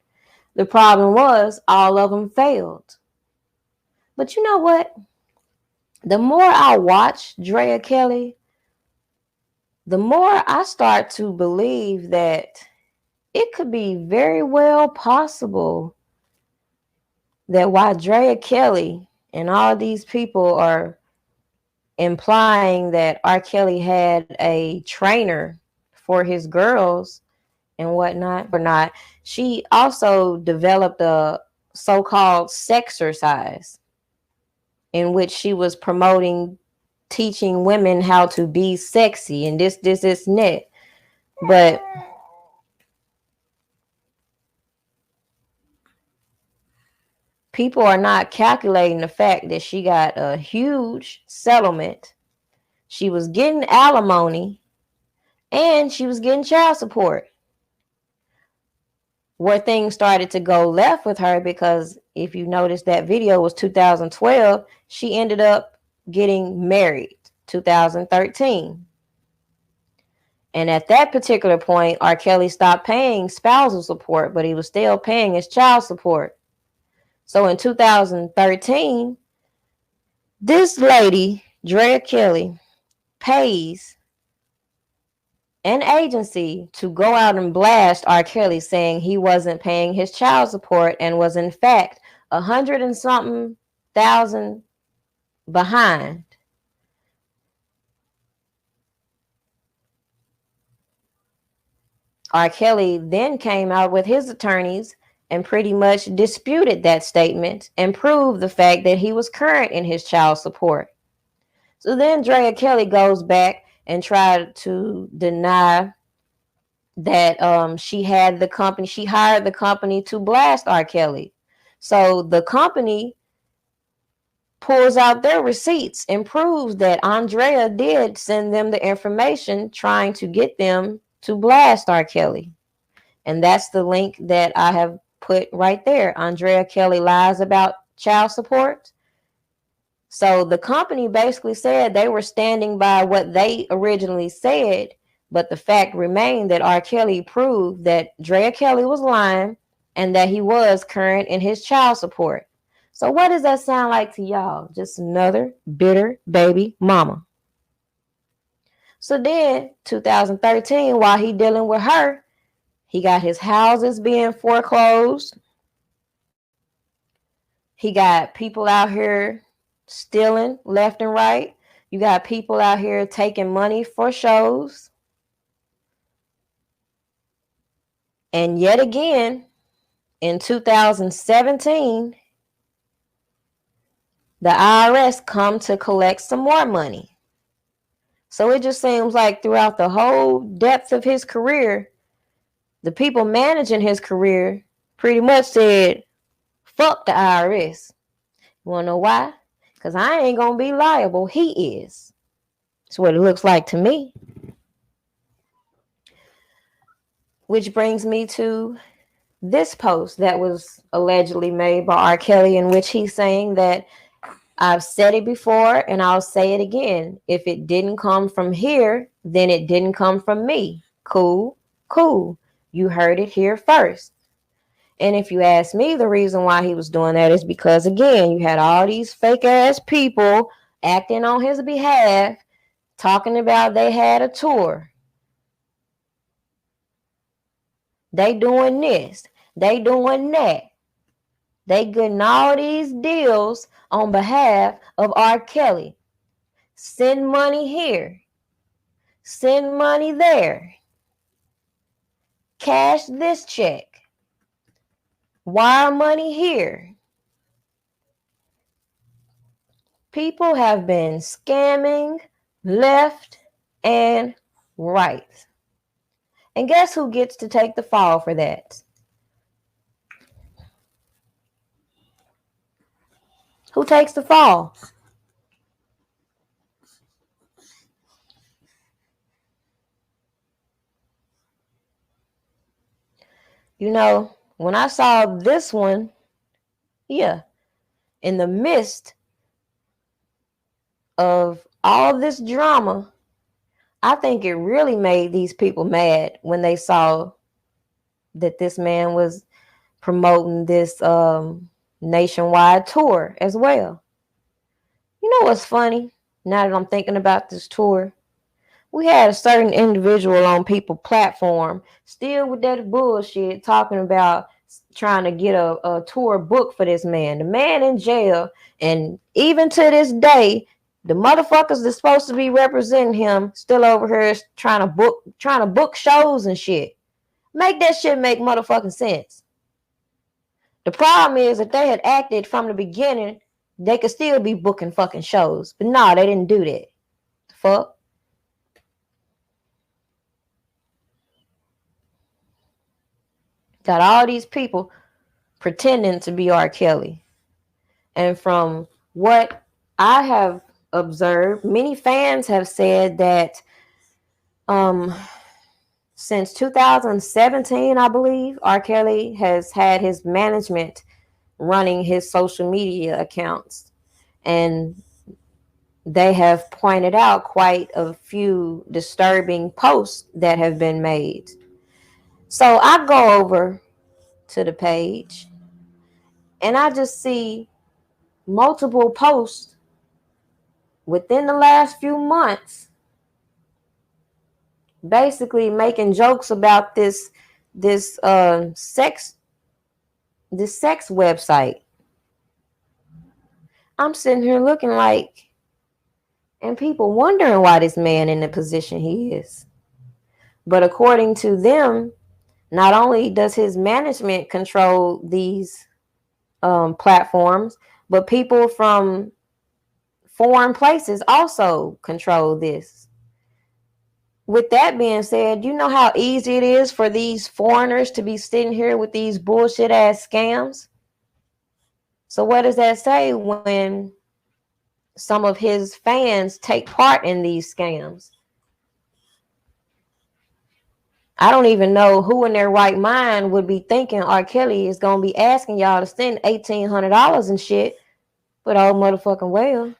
The problem was all of them failed. But you know what? The more I watch Drea Kelly, the more I start to believe that it could be very well possible that while Drea Kelly and all these people are implying that R. Kelly had a trainer for his girls and whatnot, or not, she also developed a so-called sexercise in which she was promoting teaching women how to be sexy and this, and that. But people are not calculating the fact that she got a huge settlement. She was getting alimony and she was getting child support. Where things started to go left with her, because if you notice that video was 2012, she ended up getting married 2013. And at that particular point, R. Kelly stopped paying spousal support, but he was still paying his child support. So in 2013, this lady, Drea Kelly, pays an agency to go out and blast R. Kelly, saying he wasn't paying his child support and was in fact 100 and something thousand behind. R. Kelly then came out with his attorneys and pretty much disputed that statement and proved the fact that he was current in his child support. So then Drea Kelly goes back and tried to deny that she hired the company to blast R. Kelly. So the company pulls out their receipts and proves that Andrea did send them the information trying to get them to blast R. Kelly. And that's the link that I have put right there. Andrea Kelly lies about child support. So the company basically said they were standing by what they originally said, but the fact remained that R. Kelly proved that Drea Kelly was lying and that he was current in his child support. So what does that sound like to y'all? Just another bitter baby mama. So then 2013, while he dealing with her, he got his houses being foreclosed. He got people out here stealing left and right. You got people out here taking money for shows. And yet again, in 2017, the IRS come to collect some more money. So it just seems like throughout the whole depth of his career, the people managing his career pretty much said, fuck the IRS. You want to know why? Because I ain't going to be liable. He is. That's what it looks like to me. Which brings me to this post that was allegedly made by R. Kelly, in which he's saying that I've said it before and I'll say it again. If it didn't come from here, then it didn't come from me. Cool, cool. You heard it here first. And if you ask me, the reason why he was doing that is because, again, you had all these fake ass people acting on his behalf, talking about they had a tour. They doing this. They doing that. They getting all these deals on behalf of R. Kelly. Send money here. Send money there. Cash this check. Wire money here. People have been scamming left and right. And guess who gets to take the fall for that? Who takes the fall? You know, when I saw this one, in the midst of all this drama, I think it really made these people mad when they saw that this man was promoting this nationwide tour as well. You know what's funny? Now that I'm thinking about this tour, we had a certain individual on People platform still with that bullshit talking about trying to get a tour book for this man. The man in jail, and even to this day, the motherfuckers that's supposed to be representing him still over here trying to book shows and shit. Make that shit make motherfucking sense. The problem is if they had acted from the beginning, they could still be booking fucking shows. But no, they didn't do that. The fuck? Got all these people pretending to be R. Kelly. And from what I have observed, many fans have said that since 2017, I believe, R. Kelly has had his management running his social media accounts. And they have pointed out quite a few disturbing posts that have been made. So I go over to the page and I just see multiple posts within the last few months basically making jokes about this sex website. I'm sitting here looking like, and people wondering why this man in the position he is. But according to them, not only does his management control these platforms, but people from foreign places also control this. With that being said, you know how easy it is for these foreigners to be sitting here with these bullshit ass scams? So what does that say when some of his fans take part in these scams? I don't even know who in their right mind would be thinking R. Kelly is going to be asking y'all to send $1,800 and shit, but oh motherfucking well.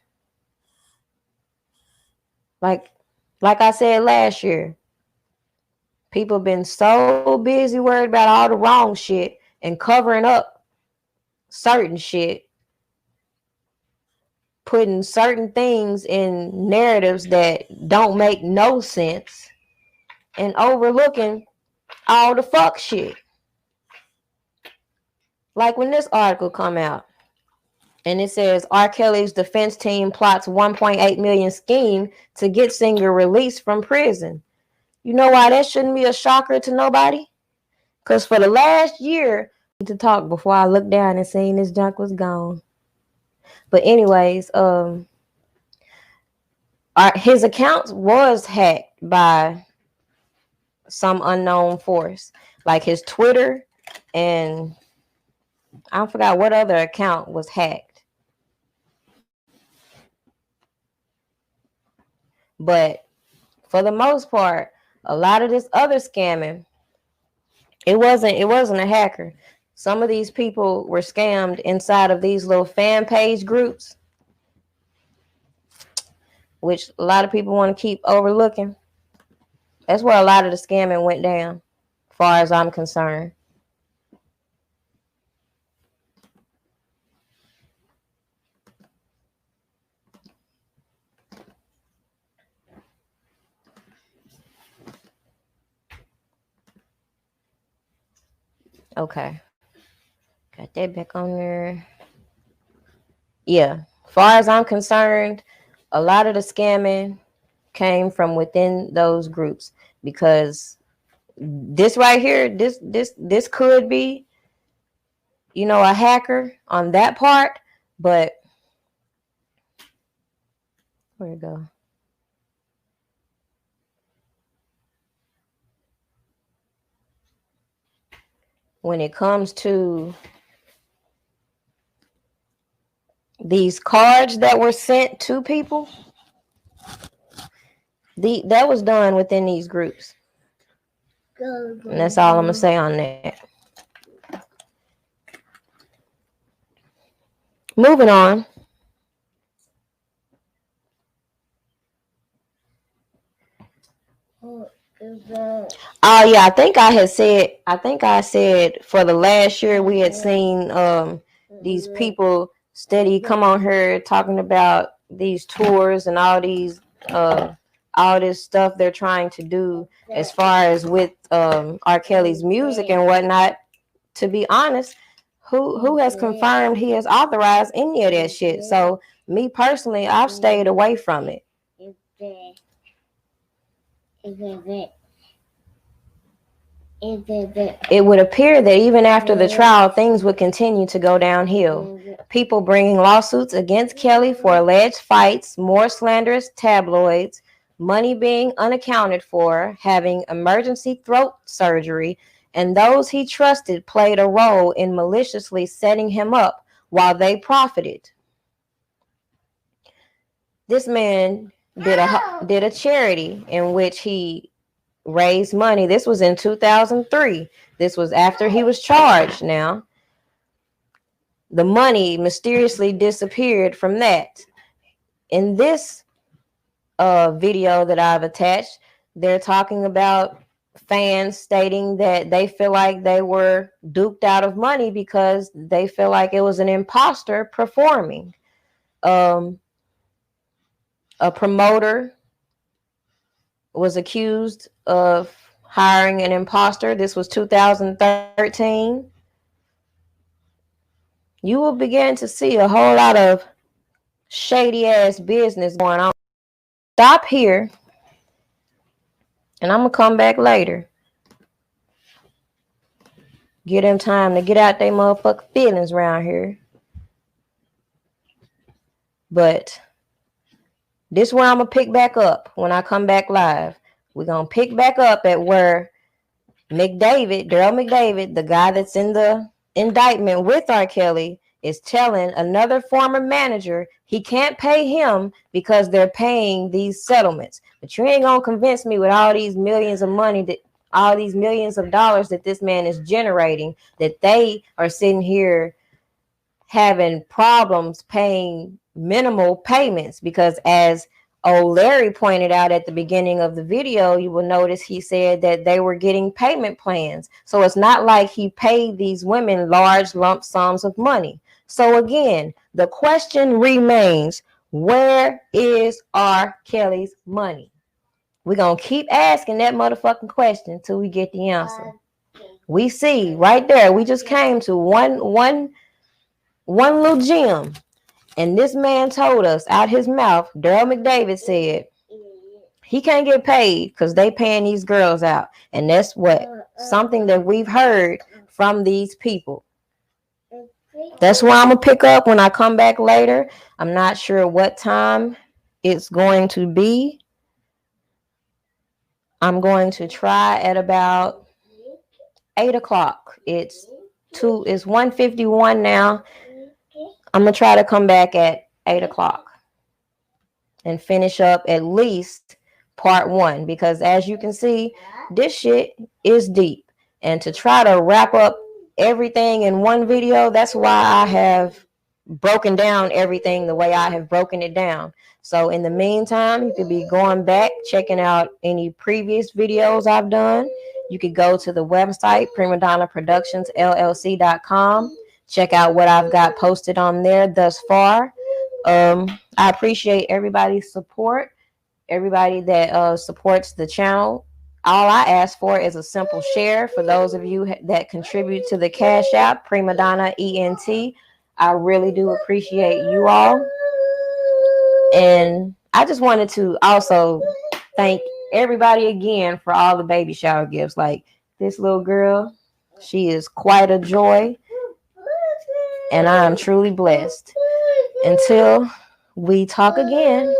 Like I said last year, people been so busy worried about all the wrong shit and covering up certain shit, putting certain things in narratives that don't make no sense, and overlooking all the fuck shit. Like when this article come out and it says R. Kelly's defense team plots 1.8 million scheme to get singer released from prison. You know why that shouldn't be a shocker to nobody? Because for the last year, I need to talk before I look down and seen this junk was gone. But anyways, his account was hacked by some unknown force, like his Twitter, and I forgot what other account was hacked. But for the most part, a lot of this other scamming, it wasn't a hacker. Some of these people were scammed inside of these little fan page groups, which a lot of people want to keep overlooking. That's where a lot of the scamming went down, as far as I'm concerned. Okay. Got that back on there. Yeah. As far as I'm concerned, a lot of the scamming came from within those groups, because this right here, this could be, a hacker on that part, but where'd it go? When it comes to these cards that were sent to people, that was done within these groups. And that's all I'm gonna say on that. Moving on. Oh yeah, I think I said for the last year we had seen these people steady come on here talking about these tours and all this stuff they're trying to do as far as with R. Kelly's music and whatnot. To be honest, who has confirmed he has authorized any of that shit? So me personally, I've stayed away from it. It would appear that even after the trial, things would continue to go downhill. People bringing lawsuits against Kelly for alleged fights, more slanderous tabloids, money being unaccounted for, having emergency throat surgery, and those he trusted played a role in maliciously setting him up while they profited. This man did a charity in which he raised money. This was in 2003. This was after he was charged. Now, the money mysteriously disappeared from that. In this video that I've attached, they're talking about fans stating that they feel like they were duped out of money because they feel like it was an imposter performing. A promoter was accused of hiring an imposter. This was 2013. You will begin to see a whole lot of shady ass business going on. Stop here, and I'm gonna come back later. Give them time to get out their motherfucking feelings around here. But this is where I'm gonna pick back up when I come back live. We're gonna pick back up at where McDavid, Daryl McDavid, the guy that's in the indictment with R. Kelly, is telling another former manager he can't pay him because they're paying these settlements. But you ain't gonna convince me with all these millions of money, that all these millions of dollars that this man is generating, that they are sitting here having problems paying minimal payments. Because as old Larry pointed out at the beginning of the video, you will notice he said that they were getting payment plans. So it's not like he paid these women large lump sums of money. So again, the question remains, where is R. Kelly's money? We're going to keep asking that motherfucking question until we get the answer. We see right there, we just came to one little gem. And this man told us out his mouth, Daryl McDavid said, he can't get paid because they paying these girls out. And that's something that we've heard from these people. That's where I'm going to pick up when I come back later. I'm not sure what time it's going to be. I'm going to try at about 8 o'clock. It's 1:51 now. I'm going to try to come back at 8 o'clock and finish up at least part 1, because as you can see, this shit is deep. And to try to wrap up everything in one video, that's why I have broken down everything the way I have broken it down. So in the meantime, you could be going back, checking out any previous videos I've done. You could go to the website, primadonnaproductionsllc.com. Check out what I've got posted on there thus far. I appreciate everybody's support, everybody that supports the channel. All I ask for is a simple share. For those of you that contribute to the Cash App, primadonnaent, I really do appreciate you all. And I just wanted to also thank everybody again for all the baby shower gifts. Like this little girl, she is quite a joy. And I am truly blessed. Until we talk again.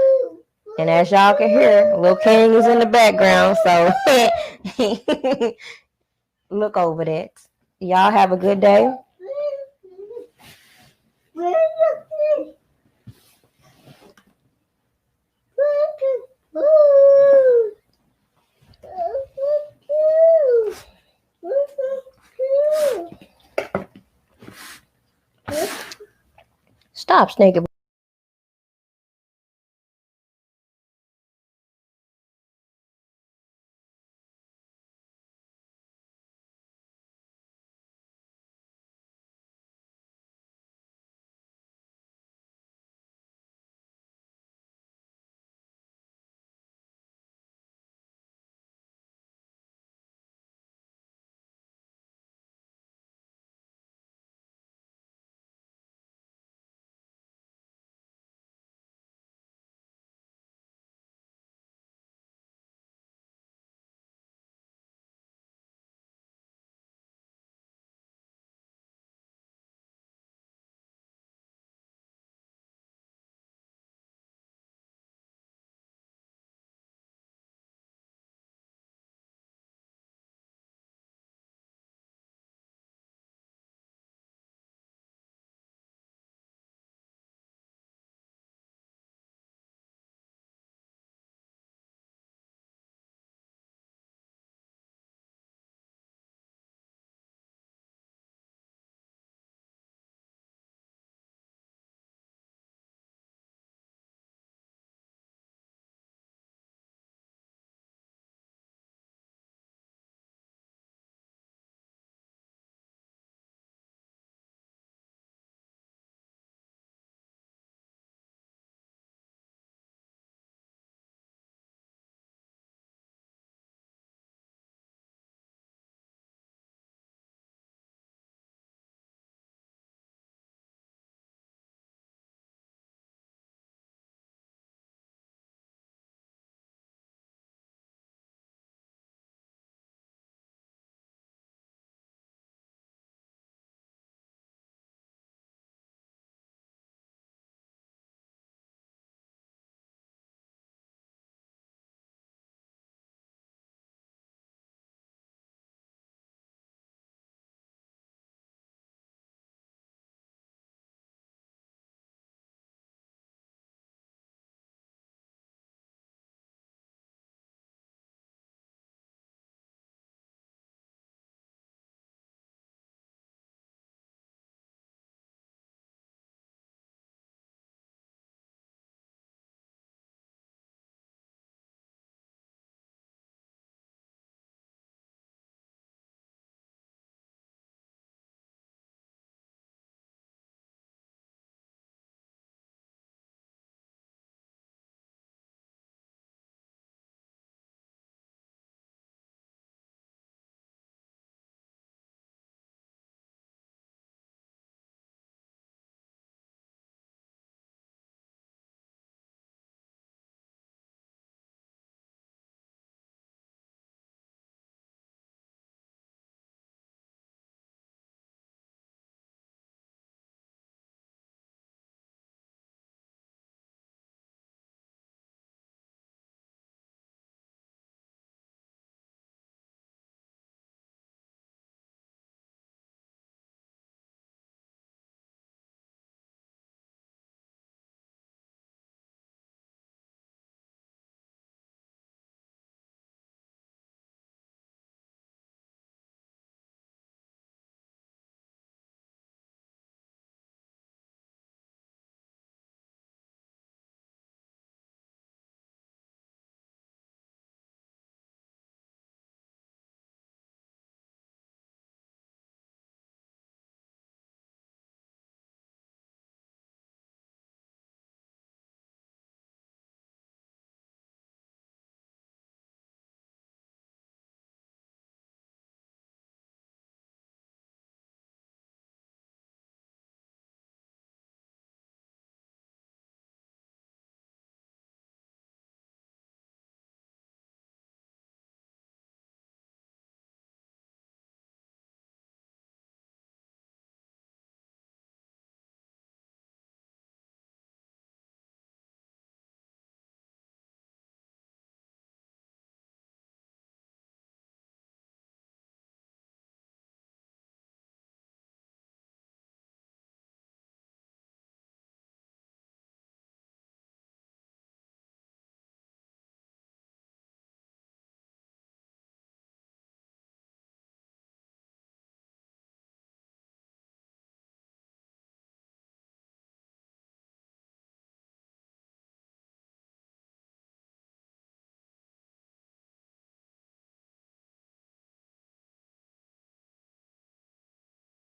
And as y'all can hear, Lil King is in the background. So look over that. Y'all have a good day. Stop, Snake.